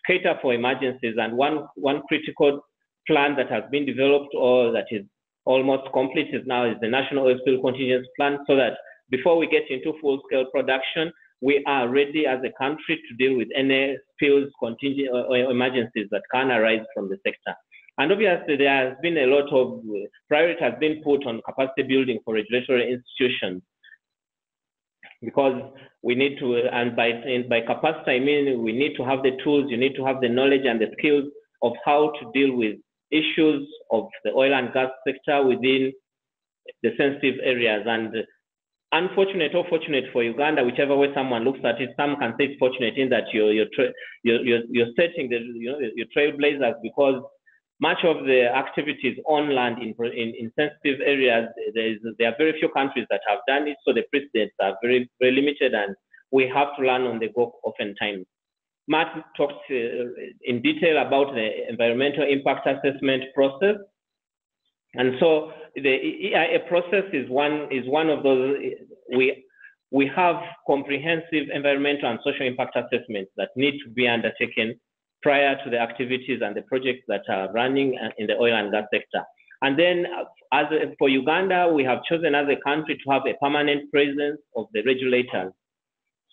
cater for emergencies, and one critical plan that has been developed, or that is almost complete, is the National Oil Spill Contingency Plan, so that before we get into full-scale production, we are ready as a country to deal with any spills, contingent or emergencies that can arise from the sector. And obviously, there has been a lot of priority has been put on capacity building for regulatory institutions, because we need to, and by capacity, I mean we need to have the tools, you need to have the knowledge and the skills of how to deal with issues of the oil and gas sector within the sensitive areas. And unfortunate or fortunate for Uganda, whichever way someone looks at it, some can say it's fortunate in that you're setting your trailblazers, because much of the activities on land in sensitive areas, there are very few countries that have done it, so the precedents are very, very limited, and we have to learn on the go oftentimes. Matt talked in detail about the environmental impact assessment process, and so the EIA process is one of those. We have comprehensive environmental and social impact assessments that need to be undertaken prior to the activities and the projects that are running in the oil and gas sector. And then for Uganda, we have chosen as a country to have a permanent presence of the regulators.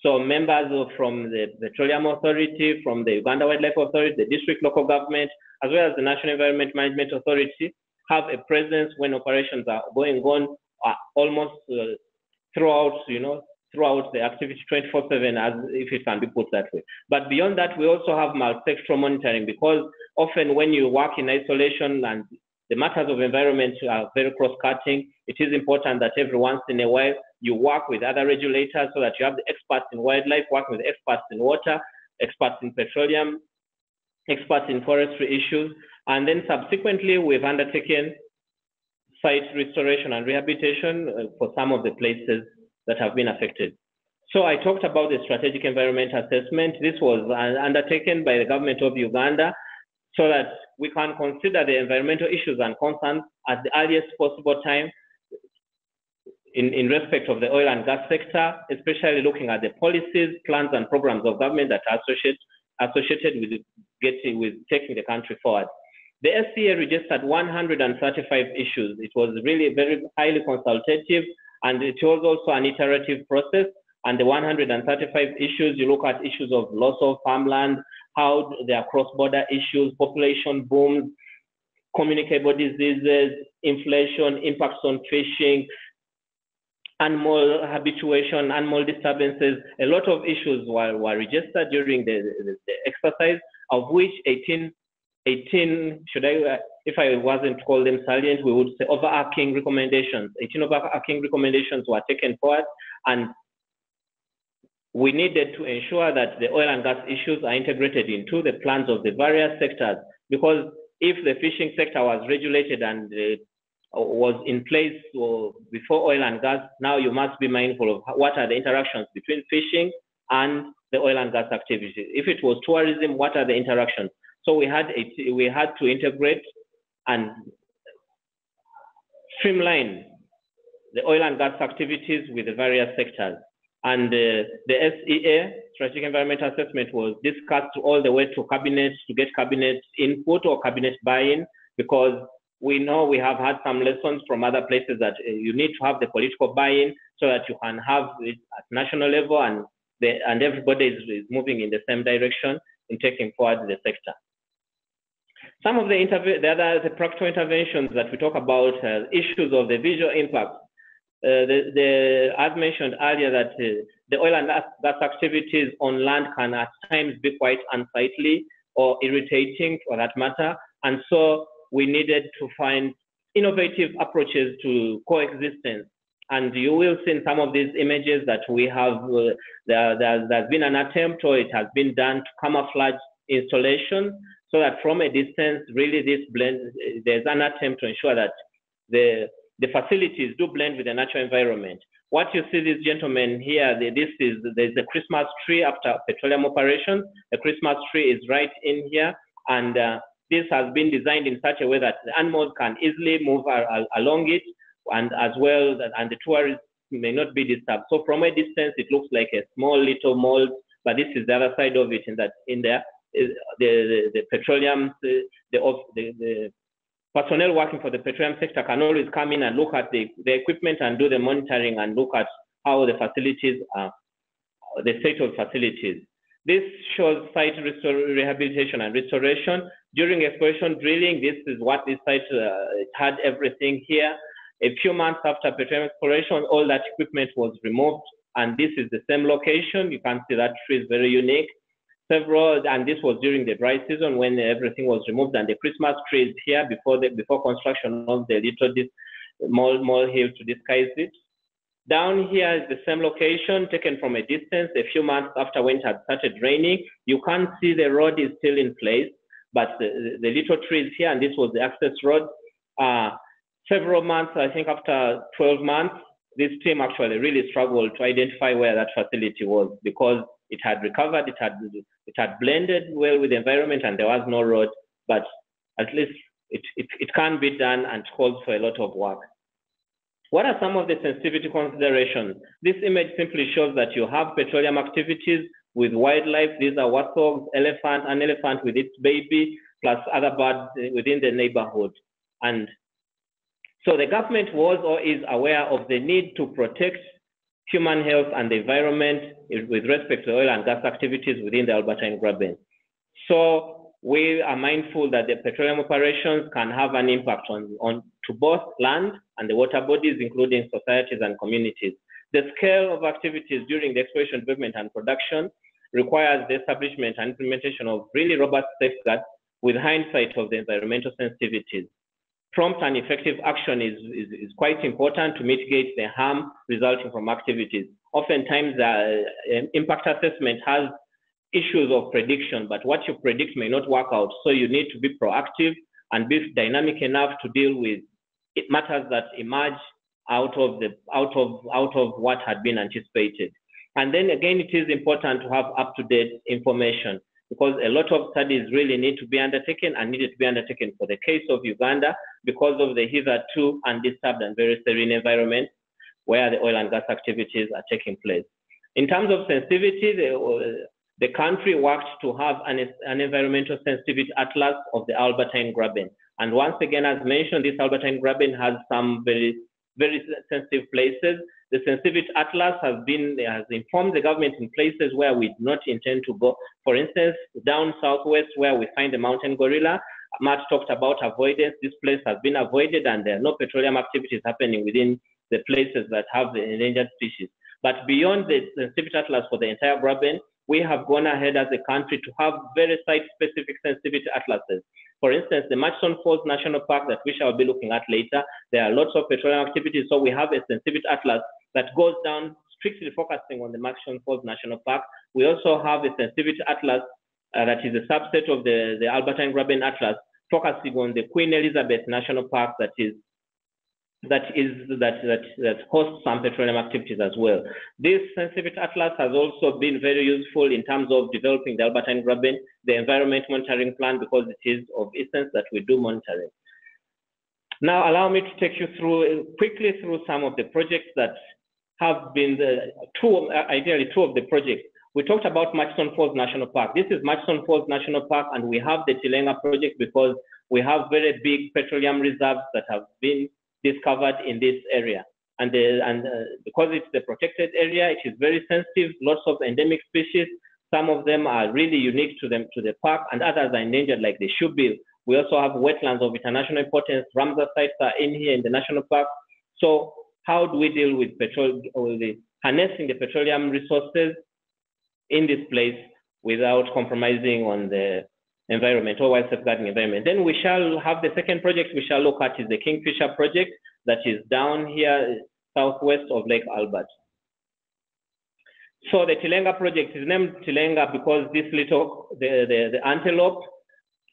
So members from the Petroleum Authority, from the Uganda Wildlife Authority, the district local government, as well as the National Environment Management Authority, have a presence when operations are going on almost throughout, throughout the activity 24/7, as if it can be put that way. But beyond that, we also have multi-sectoral monitoring, because often when you work in isolation and the matters of environment are very cross-cutting, it is important that every once in a while you work with other regulators, so that you have the experts in wildlife working with experts in water, experts in petroleum, experts in forestry issues. And then subsequently, we've undertaken site restoration and rehabilitation for some of the places that have been affected. So I talked about the strategic environment assessment. This was undertaken by the government of Uganda so that we can consider the environmental issues and concerns at the earliest possible time in respect of the oil and gas sector, especially looking at the policies, plans, and programs of government that are associated with taking the country forward. The SCA registered 135 issues. It was really very highly consultative, and it was also an iterative process. And the 135 issues, you look at issues of loss of farmland, how there are cross-border issues, population booms, communicable diseases, inflation, impacts on fishing, animal habituation, animal disturbances. A lot of issues were registered during the exercise, of which 18, if I wasn't to call them salient, we would say overarching recommendations. 18 overarching recommendations were taken forward, and we needed to ensure that the oil and gas issues are integrated into the plans of the various sectors, because if the fishing sector was regulated and was in place before oil and gas, now you must be mindful of what are the interactions between fishing and the oil and gas activities. If it was tourism, what are the interactions? So we had to integrate and streamline the oil and gas activities with the various sectors. And the SEA, Strategic Environmental Assessment, was discussed all the way to cabinet to get cabinet input or cabinet buy-in, because we know we have had some lessons from other places that you need to have the political buy-in so that you can have it at national level, and everybody is moving in the same direction in taking forward the sector. Some of the practical interventions that we talk about, issues of the visual impact. I've mentioned earlier that the oil and gas activities on land can at times be quite unsightly or irritating for that matter. And so we needed to find innovative approaches to coexistence. And you will see in some of these images that we have, there's been an attempt, or it has been done, to camouflage installation, so that from a distance, really this blend, there's an attempt to ensure that the facilities do blend with the natural environment. What you see, this gentleman here, there's a Christmas tree after petroleum operations. The Christmas tree is right in here, and this has been designed in such a way that the animals can easily move along it, and as well, and the tourists may not be disturbed. So from a distance, it looks like a small little mold, but this is the other side of it, in there is the petroleum, the personnel working for the petroleum sector can always come in and look at the equipment and do the monitoring and look at how the facilities are, the state of facilities. This shows site rehabilitation and restoration. During exploration drilling, this is what this site had everything here. A few months after petroleum exploration, all that equipment was removed, and this is the same location. You can see that tree is very unique. And this was during the dry season when everything was removed, and the Christmas tree is here before construction of the little molehill to disguise it. Down here is the same location taken from a distance a few months after when it had started raining. You can't see the road is still in place, but the little tree is here, and this was the access road. Several months, I think after 12 months, this team actually really struggled to identify where that facility was, because it had recovered, it had blended well with the environment, and there was no road, but at least it can be done and calls for a lot of work. What are some of the sensitivity considerations? This image simply shows that you have petroleum activities with wildlife. These are warthogs, elephant, an elephant with its baby, plus other birds within the neighborhood. And so the government was or is aware of the need to protect human health and the environment with respect to oil and gas activities within the Albertine Graben. So we are mindful that the petroleum operations can have an impact on to both land and the water bodies, including societies and communities. The scale of activities during the exploration, development, and production requires the establishment and implementation of really robust safeguards with hindsight of the environmental sensitivities. Prompt and effective action is quite important to mitigate the harm resulting from activities. Oftentimes, impact assessment has issues of prediction, but what you predict may not work out. So you need to be proactive and be dynamic enough to deal with matters that emerge out of what had been anticipated. And then again, it is important to have up-to-date information, because a lot of studies really need to be undertaken and needed to be undertaken for the case of Uganda because of the hitherto undisturbed and very serene environment where the oil and gas activities are taking place. In terms of sensitivity, the country worked to have an environmental sensitivity atlas of the Albertine Graben. And once again, as mentioned, this Albertine Graben has some very, very sensitive places. The sensitivity atlas has informed the government in places where we do not intend to go. For instance, down southwest where we find the mountain gorilla, Matt talked about avoidance. This place has been avoided and there are no petroleum activities happening within the places that have the endangered species. But beyond the sensitivity atlas for the entire Graben, we have gone ahead as a country to have very site-specific sensitivity atlases. For instance, the Murchison Falls National Park that we shall be looking at later, there are lots of petroleum activities, so we have a sensitivity atlas that goes down strictly focusing on the Murchison Falls National Park. We also have a sensitivity atlas that is a subset of the Albertine Graben Atlas, focusing on the Queen Elizabeth National Park that hosts some petroleum activities as well. This sensitivity atlas has also been very useful in terms of developing the Albertine Graben, the environment monitoring plan, because it is of essence that we do monitoring. Now, allow me to take you quickly through some of the projects that have been ideally two of the projects. We talked about Murchison Falls National Park. This is Murchison Falls National Park, and we have the Tilenga project because we have very big petroleum reserves that have been discovered in this area. And because it's the protected area, it is very sensitive, lots of endemic species. Some of them are really unique to the park, and others are endangered, like the shoebill. We also have wetlands of international importance. Ramsar sites are in here in the national park. So how do we deal with harnessing the petroleum resources in this place without compromising on the environment or while safeguarding environment? Then we shall have the second project we shall look at is the Kingfisher project that is down here southwest of Lake Albert. So the Tilenga project is named Tilenga because this the antelope,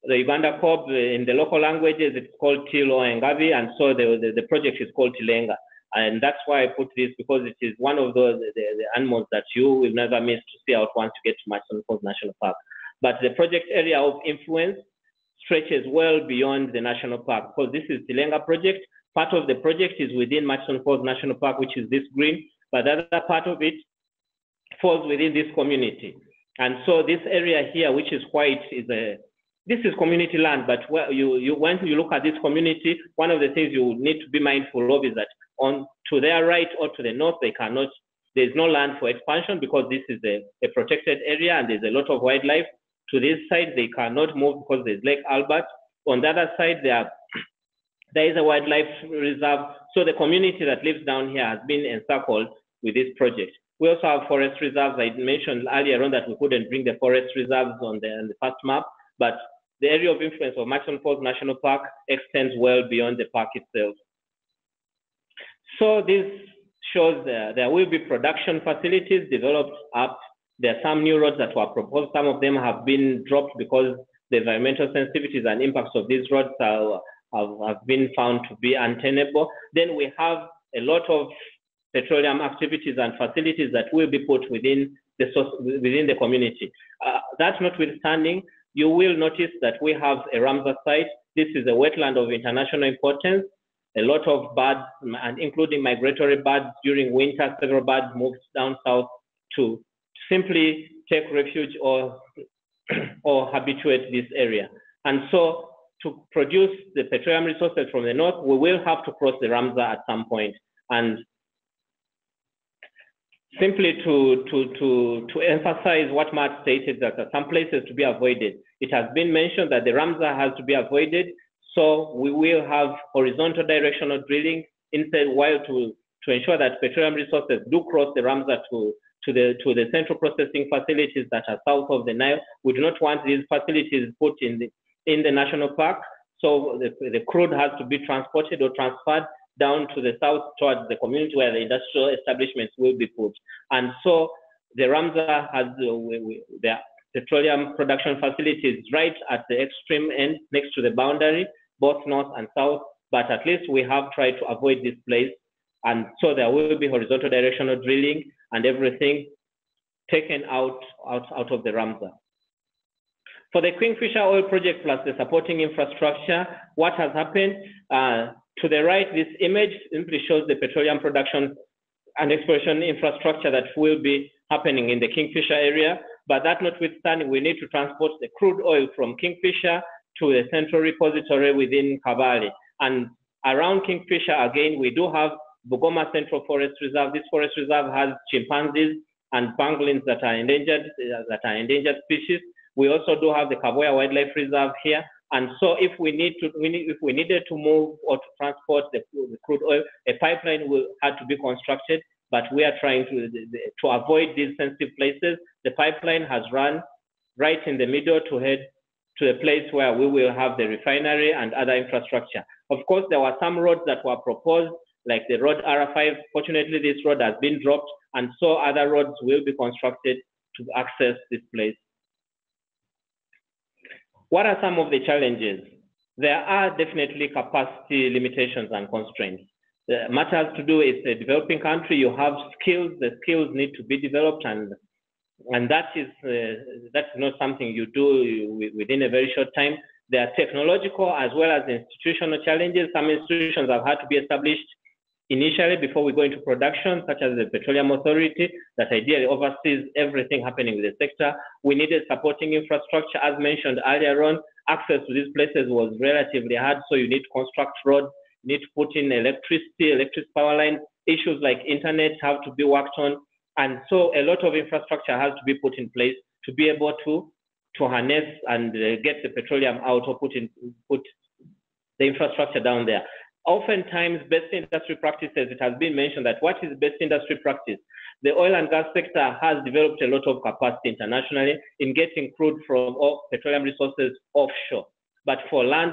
the Uganda kob, in the local languages, it's called Tilo Engavi, and so the project is called Tilenga. And that's why I put this, because it is one of the animals that you will never miss to see out once you get to Murchison Falls National Park. But the project area of influence stretches well beyond the national park, because this is Tilenga project. Part of the project is within Murchison Falls National Park, which is this green, but the other part of it falls within this community. And so this area here, which is white, this is community land, but when you look at this community, one of the things you need to be mindful of is that to their right or to the north, there's no land for expansion because this is a protected area and there's a lot of wildlife. To this side, they cannot move because there's Lake Albert. On the other side, there is a wildlife reserve. So the community that lives down here has been encircled with this project. We also have forest reserves. I mentioned earlier on that we couldn't bring the forest reserves on the first map, but the area of influence of Murchison Falls National Park extends well beyond the park itself. So this shows there will be production facilities developed up. There are some new roads that were proposed. Some of them have been dropped because the environmental sensitivities and impacts of these roads have been found to be untenable. Then we have a lot of petroleum activities and facilities that will be put within the community. That notwithstanding, you will notice that we have a Ramsar site. This is a wetland of international importance. A lot of birds, and including migratory birds during winter, several birds moved down south to simply take refuge or habituate this area. And so to produce the petroleum resources from the north, we will have to cross the Ramsar at some point. And simply to emphasize what Matt stated, that there are some places to be avoided. It has been mentioned that the Ramsar has to be avoided, so we will have horizontal directional drilling instead, while to ensure that petroleum resources do cross the Ramsar to the central processing facilities that are south of the Nile. We do not want these facilities put in the national park, so the crude has to be transported or transferred down to the south towards the community where the industrial establishments will be put. And so the Ramsar has the petroleum production facilities right at the extreme end next to the boundary, both north and south, but at least we have tried to avoid this place. And so there will be horizontal directional drilling and everything taken out of the Ramsar. For the Kingfisher oil project plus the supporting infrastructure, what has happened? To the right, this image simply shows the petroleum production and exploration infrastructure that will be happening in the Kingfisher area. But that notwithstanding, we need to transport the crude oil from Kingfisher to the central repository within Kabale. And around Kingfisher, again, we do have Bugoma Central Forest Reserve. This forest reserve has chimpanzees and pangolins that are endangered species. We also do have the Kaboya Wildlife Reserve here. And so if we needed to move or to transport the crude oil, a pipeline had to be constructed, but we are trying to avoid these sensitive places. The pipeline has run right in the middle to head to a place where we will have the refinery and other infrastructure. Of course, there were some roads that were proposed, like the road R5. Fortunately, this road has been dropped, and so other roads will be constructed to access this place. What are some of the challenges? There are definitely capacity limitations and constraints. The matters to do is a developing country, you have skills, the skills need to be developed, and that's not something you do within a very short time. There are technological as well as institutional challenges. Some institutions have had to be established initially before we go into production, such as the Petroleum Authority that ideally oversees everything happening with the sector. We needed supporting infrastructure. As mentioned earlier on, access to these places was relatively hard, so you need to construct roads, you need to put in electric power lines. Issues like internet have to be worked on, and so a lot of infrastructure has to be put in place to be able to harness and get the petroleum out, or put the infrastructure down there. Oftentimes, best industry practices, it has been mentioned that what is best industry practice? The oil and gas sector has developed a lot of capacity internationally in getting crude from petroleum resources offshore. But for land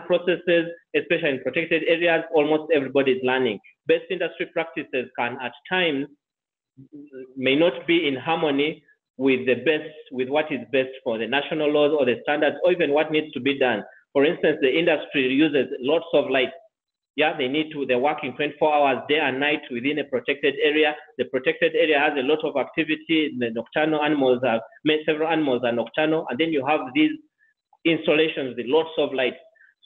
processes, especially in protected areas, almost everybody is learning. Best industry practices can at times may not be in harmony with what is best for the national laws or the standards, or even what needs to be done. For instance, the industry uses lots of light. Yeah, they're working 24 hours, day and night within a protected area. The protected area has a lot of activity. The nocturnal animals several animals are nocturnal, and then you have these installations with lots of light.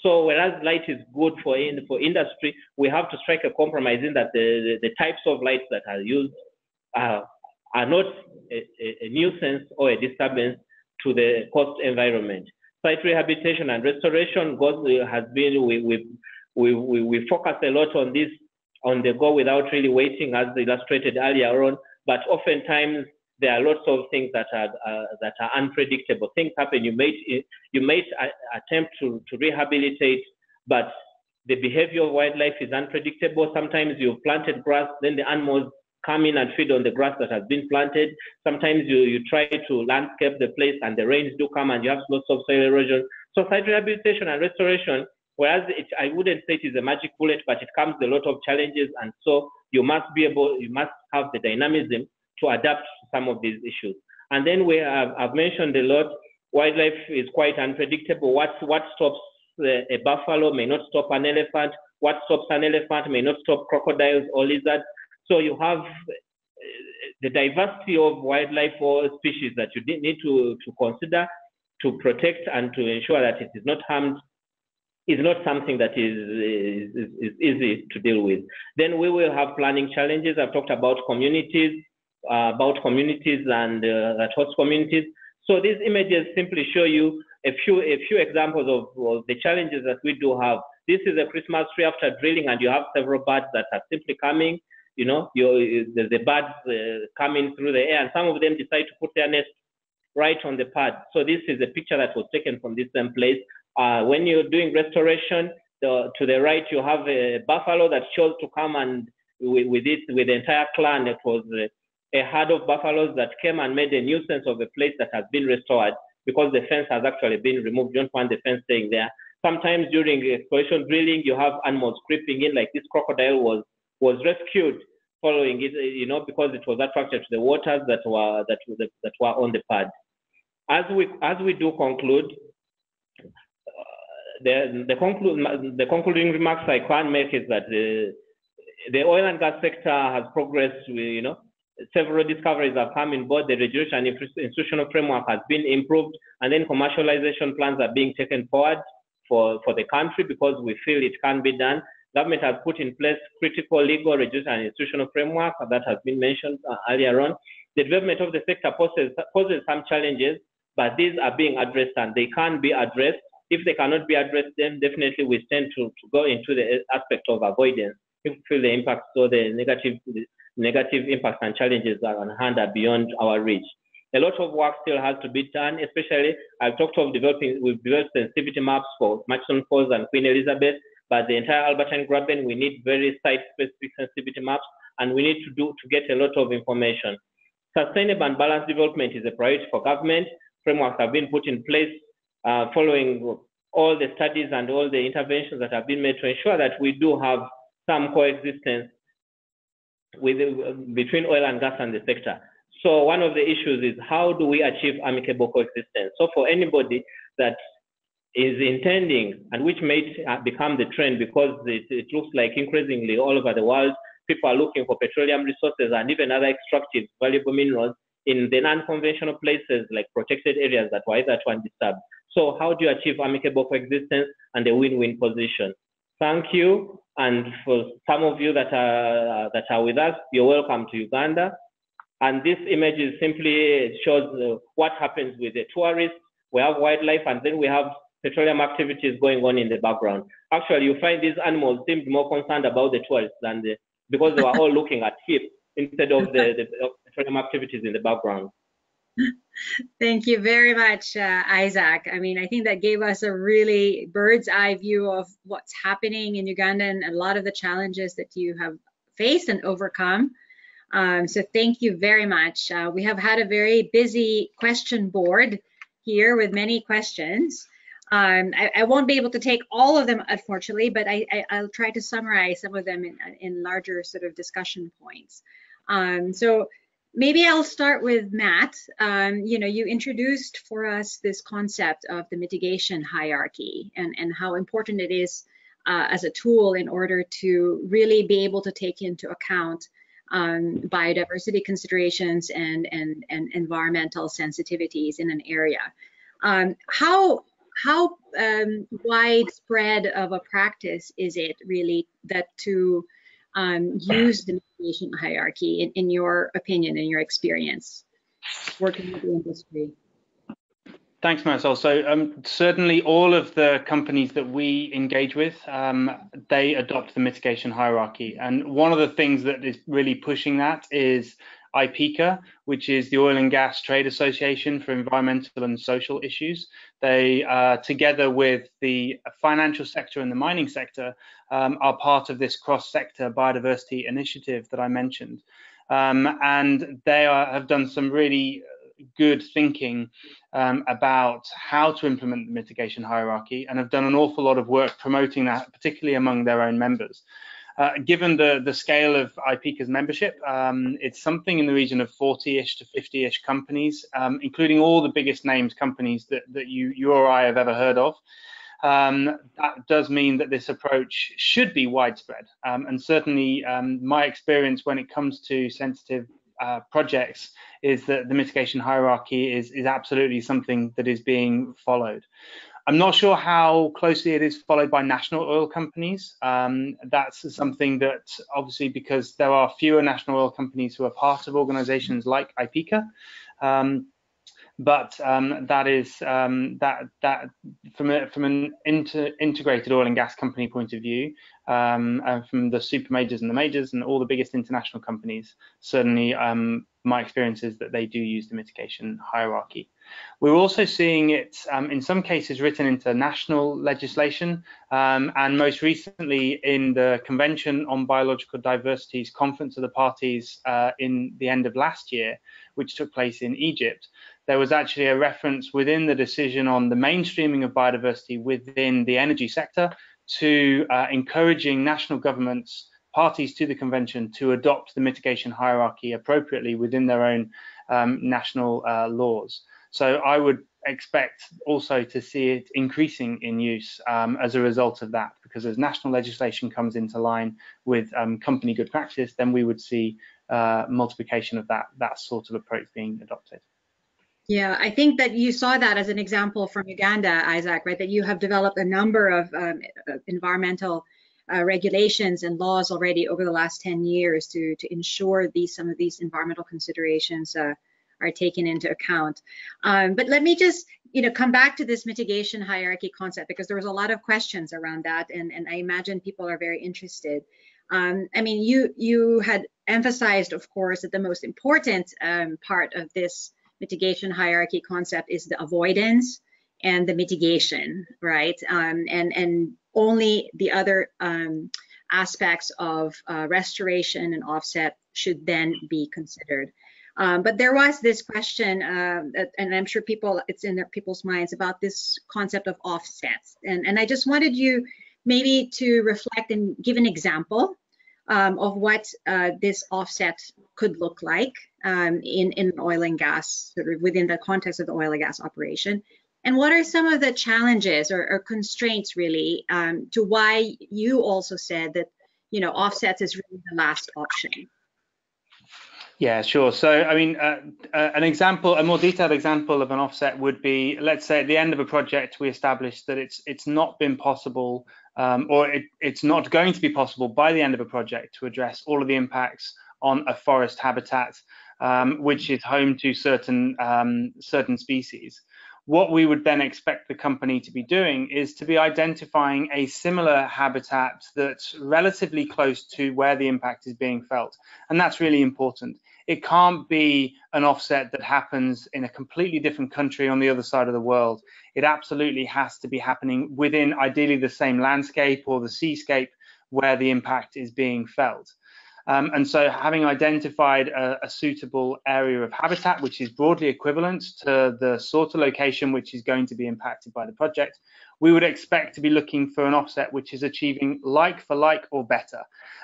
So whereas light is good for industry, we have to strike a compromise in that the types of lights that are used are not a nuisance or a disturbance to the host environment. Site rehabilitation and restoration has been, we focus a lot on this on the go without really waiting, as illustrated earlier on. But oftentimes there are lots of things that are unpredictable. Things happen. You may attempt to rehabilitate, but the behavior of wildlife is unpredictable. Sometimes you've planted grass, then the animals come in and feed on the grass that has been planted. Sometimes you try to landscape the place and the rains do come and you have lots of soil erosion. So site rehabilitation and restoration, whereas I wouldn't say it is a magic bullet, but it comes with a lot of challenges, and so you must have the dynamism to adapt to some of these issues. And then I've mentioned a lot, wildlife is quite unpredictable. What stops a buffalo may not stop an elephant. What stops an elephant may not stop crocodiles or lizards. So you have the diversity of wildlife or species that you need to consider, to protect, and to ensure that it is not harmed, is not something that is easy to deal with. Then we will have planning challenges. I've talked about communities. about communities and that host communities. So these images simply show you a few examples of the challenges that we do have. This is a Christmas tree after drilling, and you have several birds that are simply coming. You know, the birds coming through the air, and some of them decide to put their nest right on the pad. So this is a picture that was taken from this same place. When you're doing restoration, to the right you have a buffalo that chose to come, and with the entire clan. It was a herd of buffaloes that came and made a nuisance of a place that has been restored because the fence has actually been removed. You don't want the fence staying there. Sometimes during exploration drilling, you have animals creeping in, like this crocodile was rescued following it, you know, because it was attracted to the waters that were on the pad. As we do conclude, the concluding remarks I can make is that the oil and gas sector has progressed. You know, several discoveries have come in board. The regulation and institutional framework has been improved, and then commercialization plans are being taken forward for the country because we feel it can be done. Government has put in place critical legal, regulation, and institutional framework that has been mentioned earlier on. The development of the sector poses some challenges, but these are being addressed, and they can be addressed. If they cannot be addressed, then definitely we tend to go into the aspect of avoidance. If we feel the impacts or the negative impacts and challenges are on hand are beyond our reach. A lot of work still has to be done, especially I've talked of we've developed sensitivity maps for Murchison Falls and Queen Elizabeth, but the entire Albertine Graben, we need very site-specific sensitivity maps, and we need to get a lot of information. Sustainable and balanced development is a priority for government. Frameworks have been put in place following all the studies and all the interventions that have been made to ensure that we do have some coexistence between oil and gas and the sector. So one of the issues is how do we achieve amicable coexistence? So for anybody that is intending, and which may become the trend because it looks like increasingly all over the world, people are looking for petroleum resources and even other extractive valuable minerals in the non-conventional places like protected areas that were either undisturbed. So how do you achieve amicable coexistence and a win-win position? Thank you. And for some of you that are with us, you're welcome to Uganda. And this image is simply shows what happens with the tourists. We have wildlife, and then we have petroleum activities going on in the background. Actually, you find these animals seemed more concerned about the tourists than because they were all looking at him instead of the petroleum activities in the background. Thank you very much, Isaac. I mean, I think that gave us a really bird's eye view of what's happening in Uganda and a lot of the challenges that you have faced and overcome. So thank you very much. We have had a very busy question board here with many questions. I won't be able to take all of them, unfortunately, but I'll try to summarize some of them in larger sort of discussion points. So maybe I'll start with Matt. You know, you introduced for us this concept of the mitigation hierarchy and how important it is as a tool in order to really be able to take into account biodiversity considerations and environmental sensitivities in an area. How widespread of a practice is it really that to use the mitigation hierarchy in your opinion, in your experience, working with the industry? Thanks, Marisol. So certainly all of the companies that we engage with, they adopt the mitigation hierarchy. And one of the things that is really pushing that is IPECA, which is the Oil and Gas Trade Association for Environmental and Social Issues. They, together with the financial sector and the mining sector, are part of this cross-sector biodiversity initiative that I mentioned. And they have done some really good thinking about how to implement the mitigation hierarchy and have done an awful lot of work promoting that, particularly among their own members. Given the scale of IPECA's membership, it's something in the region of 40-ish to 50-ish companies, including all the biggest names companies that you or I have ever heard of. That does mean that this approach should be widespread. And certainly my experience when it comes to sensitive projects is that the mitigation hierarchy is absolutely something that is being followed. I'm not sure how closely it is followed by national oil companies. That's something that obviously, because there are fewer national oil companies who are part of organizations like IPICA, but that is that from an integrated oil and gas company point of view, from the super majors and the majors and all the biggest international companies, certainly my experience is that they do use the mitigation hierarchy. We're also seeing it in some cases written into national legislation, and most recently in the Convention on Biological Diversity's Conference of the Parties in the end of last year, which took place in Egypt. There was actually a reference within the decision on the mainstreaming of biodiversity within the energy sector to encouraging national governments, parties to the convention, to adopt the mitigation hierarchy appropriately within their own national laws. So I would expect also to see it increasing in use as a result of that, because as national legislation comes into line with company good practice, then we would see multiplication of that sort of approach being adopted. Yeah, I think that you saw that as an example from Uganda, Isaac, right? That you have developed a number of environmental regulations and laws already over the last 10 years to ensure some of these environmental considerations are taken into account. But let me just come back to this mitigation hierarchy concept, because there was a lot of questions around that, and I imagine people are very interested. I mean, you had emphasized, of course, that the most important part of this mitigation hierarchy concept is the avoidance and the mitigation, right? And only the other aspects of restoration and offset should then be considered. But there was this question, and I'm sure it's in people's minds, about this concept of offsets. And I just wanted you maybe to reflect and give an example of what this offset could look like in oil and gas, sort of within the context of the oil and gas operation. And what are some of the challenges or constraints really to why you also said that, offsets is really the last option? Yeah, sure. So, I mean, an example, a more detailed example of an offset would be, let's say at the end of a project, we established that it's not been possible, or it's not going to be possible by the end of a project to address all of the impacts on a forest habitat, which is home to certain species. What we would then expect the company to be doing is to be identifying a similar habitat that's relatively close to where the impact is being felt. And that's really important. It can't be an offset that happens in a completely different country on the other side of the world. It absolutely has to be happening within ideally the same landscape or the seascape where the impact is being felt. And so having identified a suitable area of habitat, which is broadly equivalent to the sort of location which is going to be impacted by the project, we would expect to be looking for an offset which is achieving like for like or better.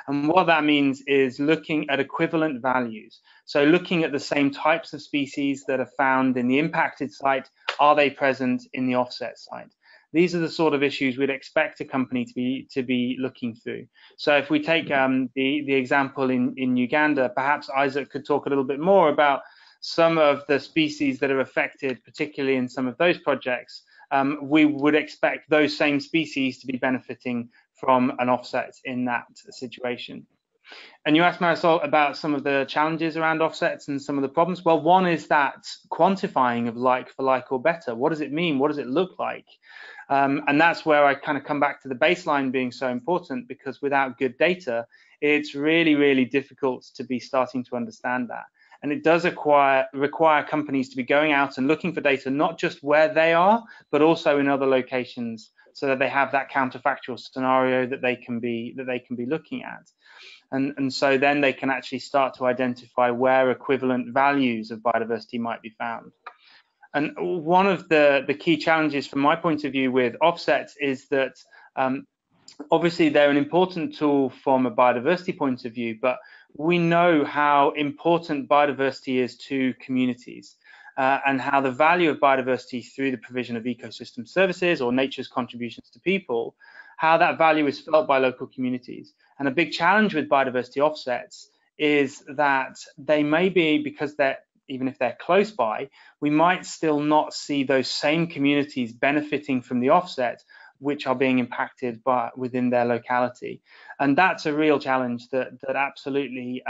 And what that means is looking at equivalent values. So looking at the same types of species that are found in the impacted site, are they present in the offset site? These are the sort of issues we'd expect a company to be looking through. So if we take the example in Uganda, perhaps Isaac could talk a little bit more about some of the species that are affected, particularly in some of those projects. We would expect those same species to be benefiting from an offset in that situation. And you asked Marisol about some of the challenges around offsets and some of the problems. Well, one is that quantifying of like for like or better. What does it mean? What does it look like? And that's where I kind of come back to the baseline being so important, because without good data, it's really, really difficult to be starting to understand that. And it does require companies to be going out and looking for data, not just where they are, but also in other locations, so that they have that counterfactual scenario that they can be looking at. And so then they can actually start to identify where equivalent values of biodiversity might be found. And one of the key challenges from my point of view with offsets is that obviously they're an important tool from a biodiversity point of view, but we know how important biodiversity is to communities and how the value of biodiversity through the provision of ecosystem services or nature's contributions to people, how that value is felt by local communities. And a big challenge with biodiversity offsets is that they may be, because they're even if they're close by, we might still not see those same communities benefiting from the offset, which are being impacted by within their locality. And that's a real challenge that absolutely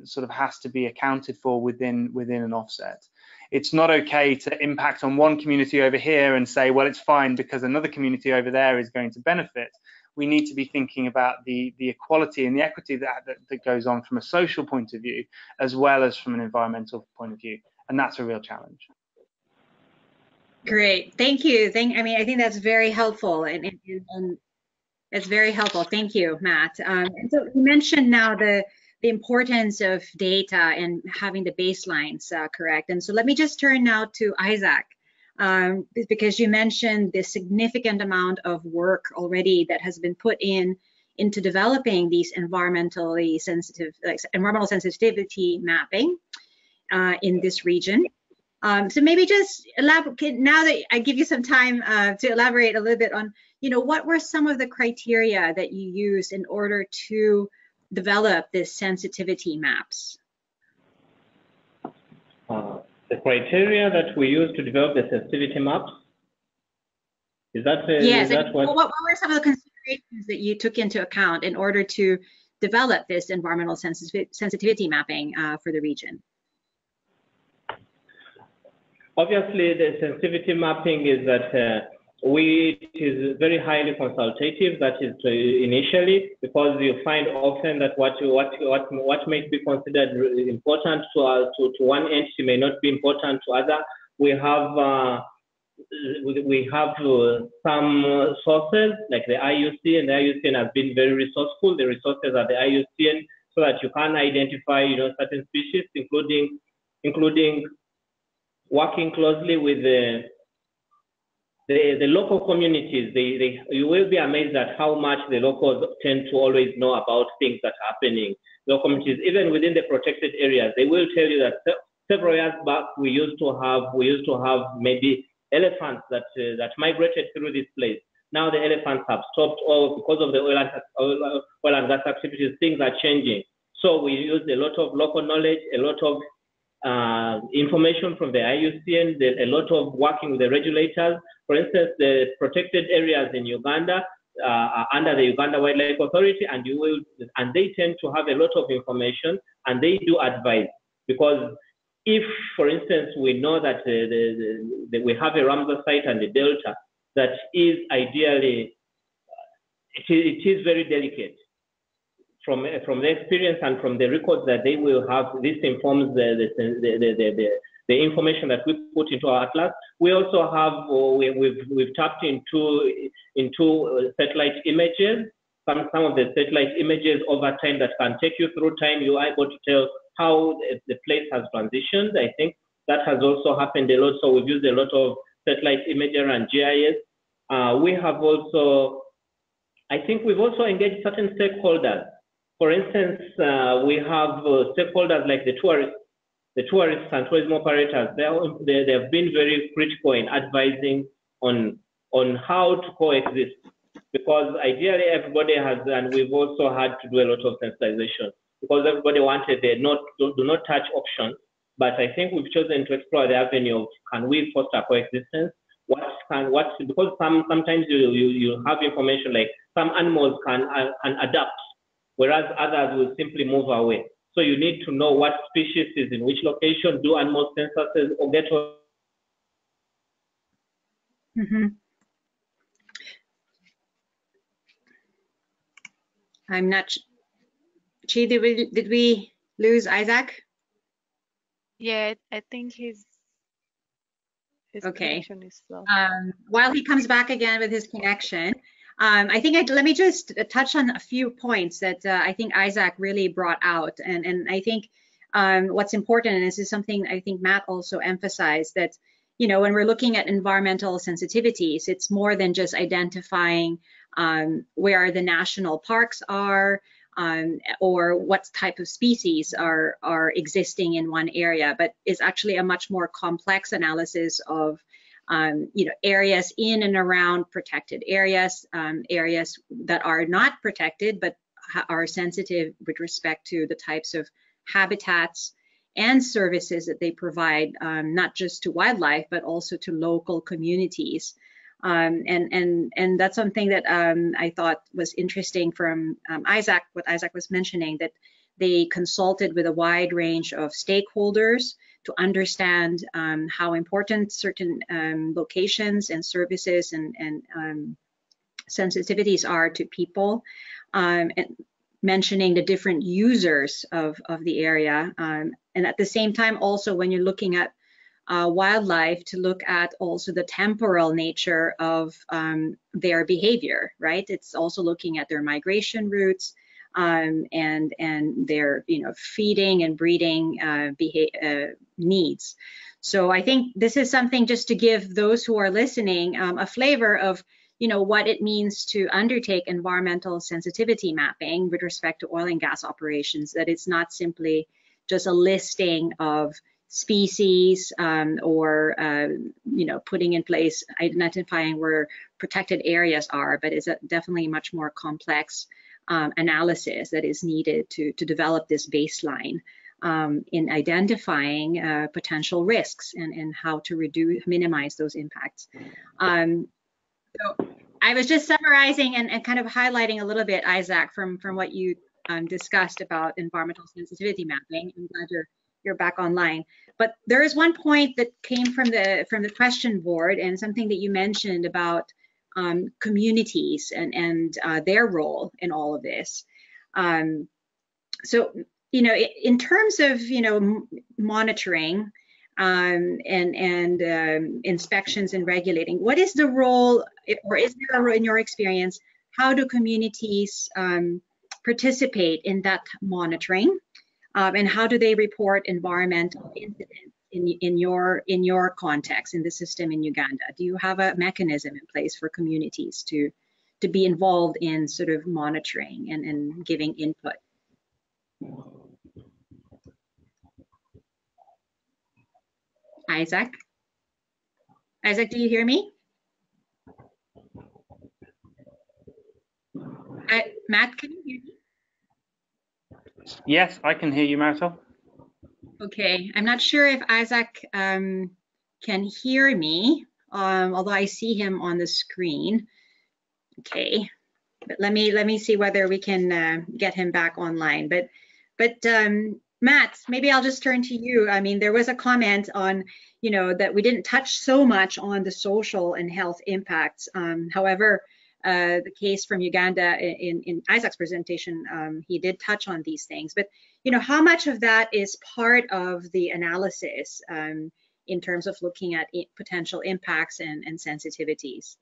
sort of has to be accounted for within an offset. It's not okay to impact on one community over here and say, well, it's fine because another community over there is going to benefit. We need to be thinking about the equality and the equity that goes on from a social point of view, as well as from an environmental point of view. And that's a real challenge. Great, thank you. I mean, I think that's very helpful, and it's very helpful. Thank you, Matt. And so you mentioned now the importance of data and having the baselines correct. And so let me just turn now to Isaac, because you mentioned the significant amount of work already that has been put into developing these environmental sensitivity mapping in this region. So maybe just elaborate, now that I give you some time to elaborate a little bit on, what were some of the criteria that you used in order to develop this sensitivity maps? The criteria that we use to develop the sensitivity maps? Is that, yes, is that what were some of the considerations that you took into account in order to develop this environmental sensitivity mapping for the region? Obviously, the sensitivity mapping is that it is very highly consultative. That is initially, because you find often that what may be considered important to one entity may not be important to other. We have some sources like the IUCN, and the IUCN has been very resourceful. The resources are the IUCN, so that you can identify certain species, including working closely with the local communities. You will be amazed at how much the locals tend to always know about things that are happening. Local communities, even within the protected areas, they will tell you that several years back we used to have maybe elephants that migrated through this place. Now the elephants have stopped, all because of the oil and gas activities. Things are changing. So we use a lot of local knowledge, a lot of information from the IUCN, a lot of working with the regulators. For instance, the protected areas in Uganda are under the Uganda Wildlife Authority, and they tend to have a lot of information, and they do advise. Because if, for instance, we know that we have a Ramsar site and the delta that is ideally, it is very delicate. From the experience and from the records that they will have, this informs the information that we put into our atlas. We also have, we've tapped into satellite images. Some of the satellite images over time that can take you through time. You are able to tell how the place has transitioned. I think that has also happened a lot. So we've used a lot of satellite imagery and GIS. We have also, I think we've also engaged certain stakeholders. For instance, we have stakeholders like the tourists and tourism operators. They have been very critical in advising on how to coexist, because ideally everybody has, and we've also had to do a lot of sensitization, because everybody wanted the do not touch option. But I think we've chosen to explore the avenue of, can we foster coexistence? Because sometimes you have information like some animals can adapt, whereas others will simply move away. So you need to know what species is in which location, do animal censuses, or get. I'm not. Chi, did we lose Isaac? Yeah, I think his okay. connection is slow. While he comes back again with his connection, I think let me just touch on a few points that I think Isaac really brought out. And I think what's important, and this is something I think Matt also emphasized, that, when we're looking at environmental sensitivities, it's more than just identifying where the national parks are, or what type of species are existing in one area, but is actually a much more complex analysis of areas in and around protected areas, areas that are not protected but are sensitive with respect to the types of habitats and services that they provide, not just to wildlife, but also to local communities. And that's something that I thought was interesting from Isaac, what Isaac was mentioning, that they consulted with a wide range of stakeholders to understand how important certain locations and services and sensitivities are to people, and mentioning the different users of the area. And at the same time, also when you're looking at wildlife, to look at also the temporal nature of their behavior, right? It's also looking at their migration routes and their feeding and breeding needs. So I think this is something just to give those who are listening a flavor of what it means to undertake environmental sensitivity mapping with respect to oil and gas operations, that it's not simply just a listing of species or putting in place, identifying where protected areas are, but it's definitely much more complex analysis that is needed to develop this baseline in identifying potential risks and how to minimize those impacts. So I was just summarizing and kind of highlighting a little bit, Isaac, from what you discussed about environmental sensitivity mapping. I'm glad you're back online. But there is one point that came from the question board, and something that you mentioned about communities and their role in all of this. So in terms of monitoring and inspections and regulating, what is the role, or is there a role in your experience? How do communities participate in that monitoring, and how do they report environmental incidents in your context, in the system in Uganda? Do you have a mechanism in place for communities to be involved in sort of monitoring and giving input? Isaac, do you hear me? Matt, can you hear me? Yes, I can hear you, Marisol. Okay, I'm not sure if Isaac can hear me, although I see him on the screen. Okay, but let me see whether we can get him back online. But Matt, maybe I'll just turn to you. I mean, there was a comment on, that we didn't touch so much on the social and health impacts. However, the case from Uganda in Isaac's presentation, he did touch on these things. But, how much of that is part of the analysis in terms of looking at potential impacts and sensitivities?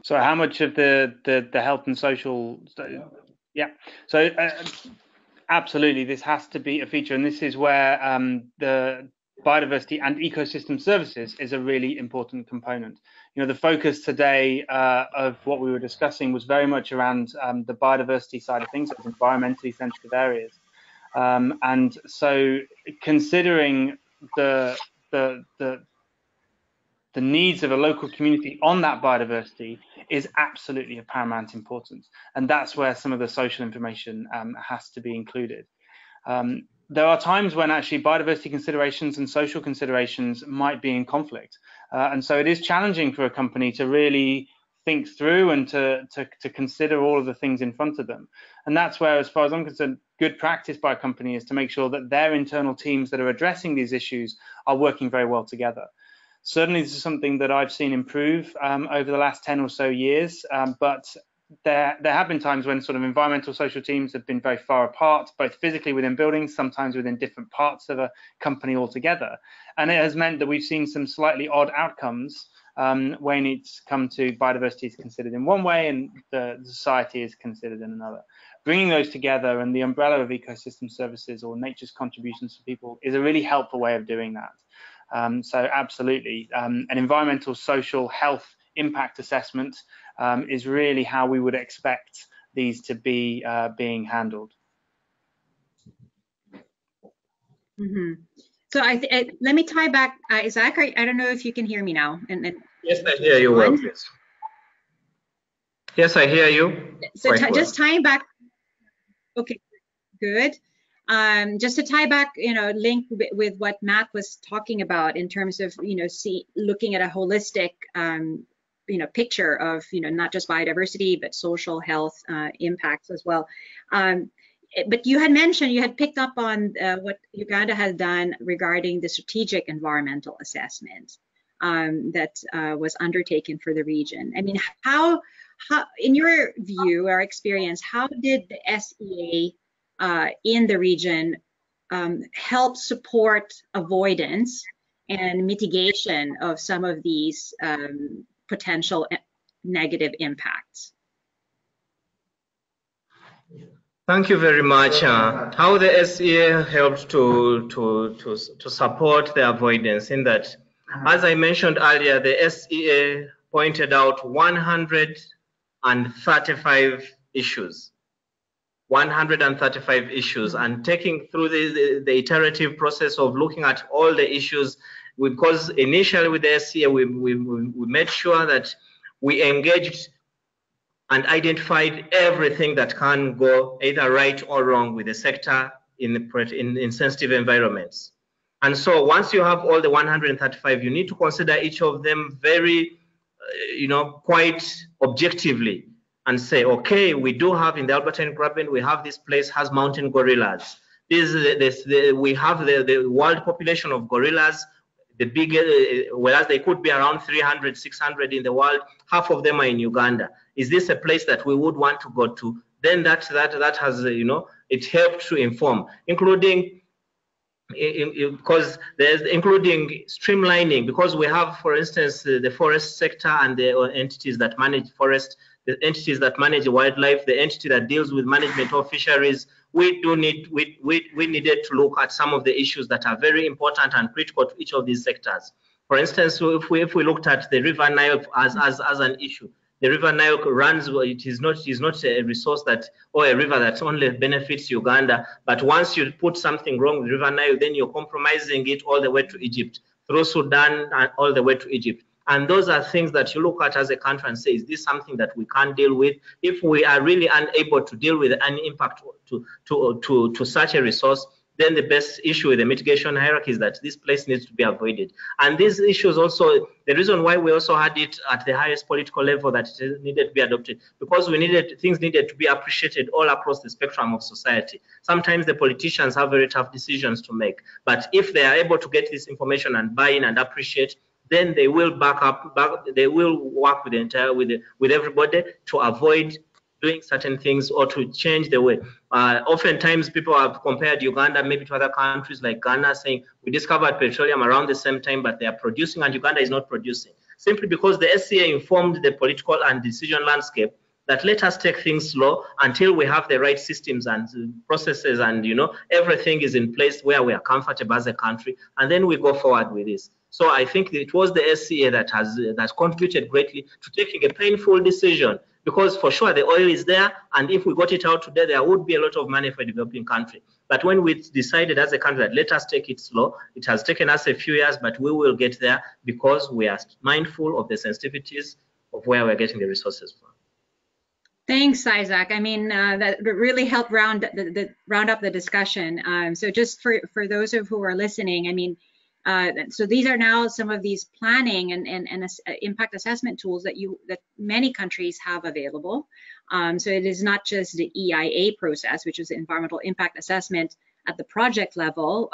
So how much of the health and social, yeah. So absolutely, this has to be a feature, and this is where the biodiversity and ecosystem services is a really important component. The focus today of what we were discussing was very much around the biodiversity side of things, so environmentally sensitive areas. And so considering the needs of a local community on that biodiversity is absolutely of paramount importance. And that's where some of the social information has to be included. There are times when actually biodiversity considerations and social considerations might be in conflict. And so it is challenging for a company to really think through and to consider all of the things in front of them. And that's where, as far as I'm concerned, good practice by a company is to make sure that their internal teams that are addressing these issues are working very well together. Certainly, this is something that I've seen improve over the last 10 or so years, but there have been times when sort of environmental social teams have been very far apart, both physically within buildings, sometimes within different parts of a company altogether. And it has meant that we've seen some slightly odd outcomes when it's come to biodiversity is considered in one way and the society is considered in another. Bringing those together and the umbrella of ecosystem services or nature's contributions to people is a really helpful way of doing that. So absolutely, an environmental, social, health impact assessment is really how we would expect these to be being handled. Mm-hmm. So let me tie back, Isaac. I don't know if you can hear me now. Yes, I hear you well, please. Yes, I hear you. So just tying back. Okay, good. Just to tie back, link with what Matt was talking about in terms of, looking at a holistic, picture of, not just biodiversity, but social health impacts as well. But you had picked up on what Uganda has done regarding the strategic environmental assessment that was undertaken for the region. I mean, how, in your view or experience, how did the SEA in the region help support avoidance and mitigation of some of these potential negative impacts? Thank you very much. How the SEA helped to support the avoidance in that, as I mentioned earlier, the SEA pointed out 135 issues. 135 issues, and taking through the iterative process of looking at all the issues, because initially with the SEA, we made sure that we engaged and identified everything that can go either right or wrong with the sector in sensitive environments. And so once you have all the 135, you need to consider each of them very, quite objectively, and say, okay, we do have in the Albertine Graben, we have this place has mountain gorillas. We have the world population of gorillas, the biggest, whereas they could be around 300, 600 in the world, half of them are in Uganda. Is this a place that we would want to go to? Then that has, it helped to inform, including streamlining, because we have, for instance, the forest sector and the entities that manage forest, the entities that manage wildlife, the entity that deals with management of fisheries. We needed to look at some of the issues that are very important and critical to each of these sectors. For instance, if we looked at the River Nile as an issue, the River Nile runs, it is not a resource that, or a river that only benefits Uganda, but once you put something wrong with River Nile, then you're compromising it all the way to Egypt, through Sudan and all the way to Egypt. And those are things that you look at as a country and say, is this something that we can deal with? If we are really unable to deal with any impact to such a resource, then the best issue with the mitigation hierarchy is that this place needs to be avoided. And these issues also, the reason why we also had it at the highest political level that it needed to be adopted, because things needed to be appreciated all across the spectrum of society. Sometimes the politicians have very tough decisions to make, but if they are able to get this information and buy in and appreciate, then they will they will work with everybody to avoid doing certain things or to change the way. Oftentimes people have compared Uganda maybe to other countries like Ghana, saying we discovered petroleum around the same time, but they are producing and Uganda is not producing. Simply because the SCA informed the political and decision landscape that let us take things slow until we have the right systems and processes and everything is in place where we are comfortable as a country, and then we go forward with this. So I think it was the SCA that contributed greatly to taking a painful decision, because for sure the oil is there, and if we got it out today, there would be a lot of money for a developing country. But when we decided as a country that let us take it slow, it has taken us a few years, but we will get there because we are mindful of the sensitivities of where we're getting the resources from. Thanks, Isaac. I mean, that really helped round up the discussion. So just for those of who are listening, I mean, so these are now some of these planning and impact assessment tools that many countries have available. So it is not just the EIA process, which is the environmental impact assessment at the project level,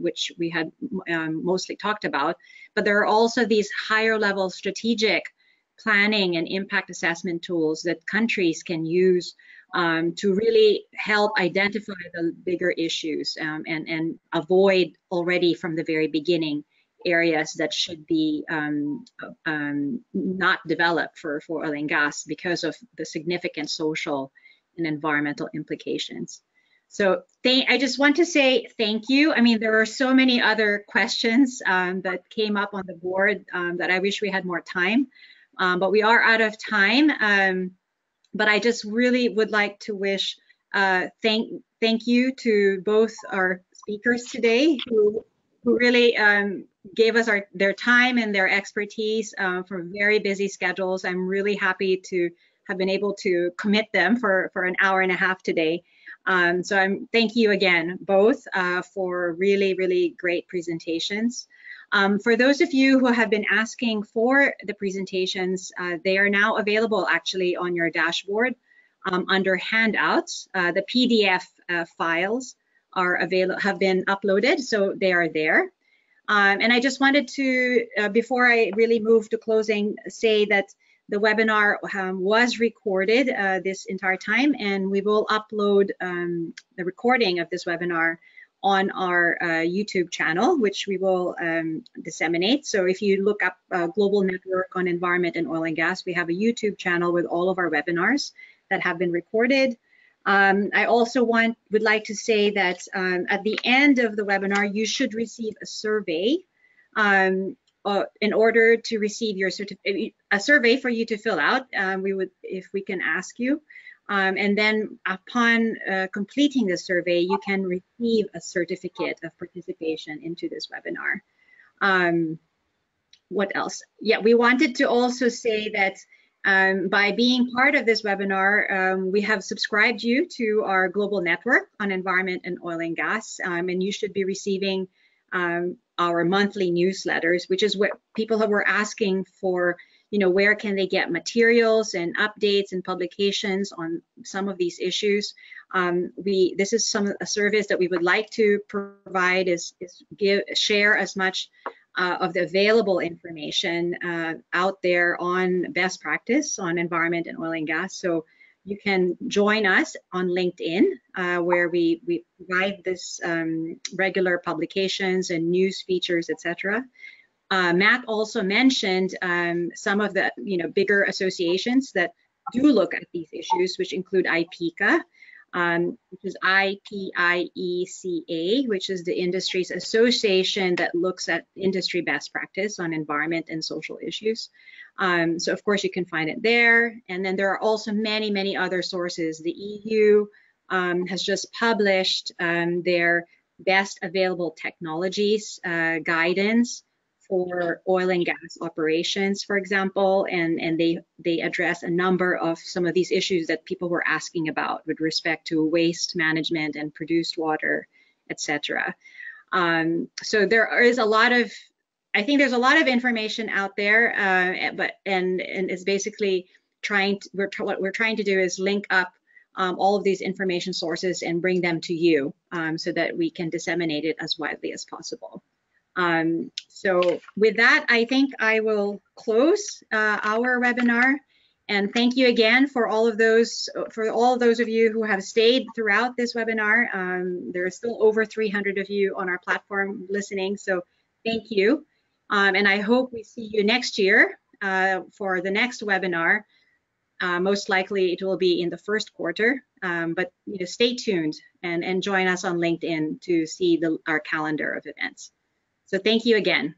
which we had mostly talked about, but there are also these higher level strategic planning and impact assessment tools that countries can use to really help identify the bigger issues and avoid already from the very beginning areas that should be not developed for oil and gas because of the significant social and environmental implications. So I just want to say thank you. I mean, there are so many other questions that came up on the board that I wish we had more time, but we are out of time. But I just really would like to wish thank you to both our speakers today who really gave us their time and their expertise for very busy schedules. I'm really happy to have been able to commit them for an hour and a half today. So thank you again, both, for really, really great presentations. For those of you who have been asking for the presentations, they are now available actually on your dashboard under handouts. The PDF files are have been uploaded, so they are there. And I just wanted to, before I really move to closing, say that the webinar was recorded this entire time, and we will upload the recording of this webinar on our YouTube channel, which we will disseminate. So if you look up Global Network on Environment and Oil and Gas, we have a YouTube channel with all of our webinars that have been recorded. I also would like to say that at the end of the webinar, you should receive a survey in order to receive your a survey for you to fill out. We would, if we can ask you, and then upon completing the survey, you can receive a certificate of participation into this webinar. What else? Yeah, we wanted to also say that by being part of this webinar, we have subscribed you to our global network on environment and oil and gas, and you should be receiving our monthly newsletters, which is what people were asking for. You know, where can they get materials and updates and publications on some of these issues? This is a service that we would like to provide, is share as much of the available information out there on best practice on environment and oil and gas. So you can join us on LinkedIn, where we provide this regular publications and news features, etc. Matt also mentioned some of the bigger associations that do look at these issues, which include IPIECA, which is IPIECA, which is the industry's association that looks at industry best practice on environment and social issues. So of course you can find it there. And then there are also many, many other sources. The EU has just published their best available technologies guidance for oil and gas operations, for example, and they address a number of some of these issues that people were asking about with respect to waste management and produced water, etc. So there is a lot of, I think there's a lot of information out there, and it's basically what we're trying to do is link up all of these information sources and bring them to you so that we can disseminate it as widely as possible. So with that, I think I will close our webinar, and thank you again for all of those of you who have stayed throughout this webinar. There are still over 300 of you on our platform listening, so thank you. And I hope we see you next year for the next webinar. Most likely it will be in the first quarter, but stay tuned and join us on LinkedIn to see our calendar of events. So thank you again.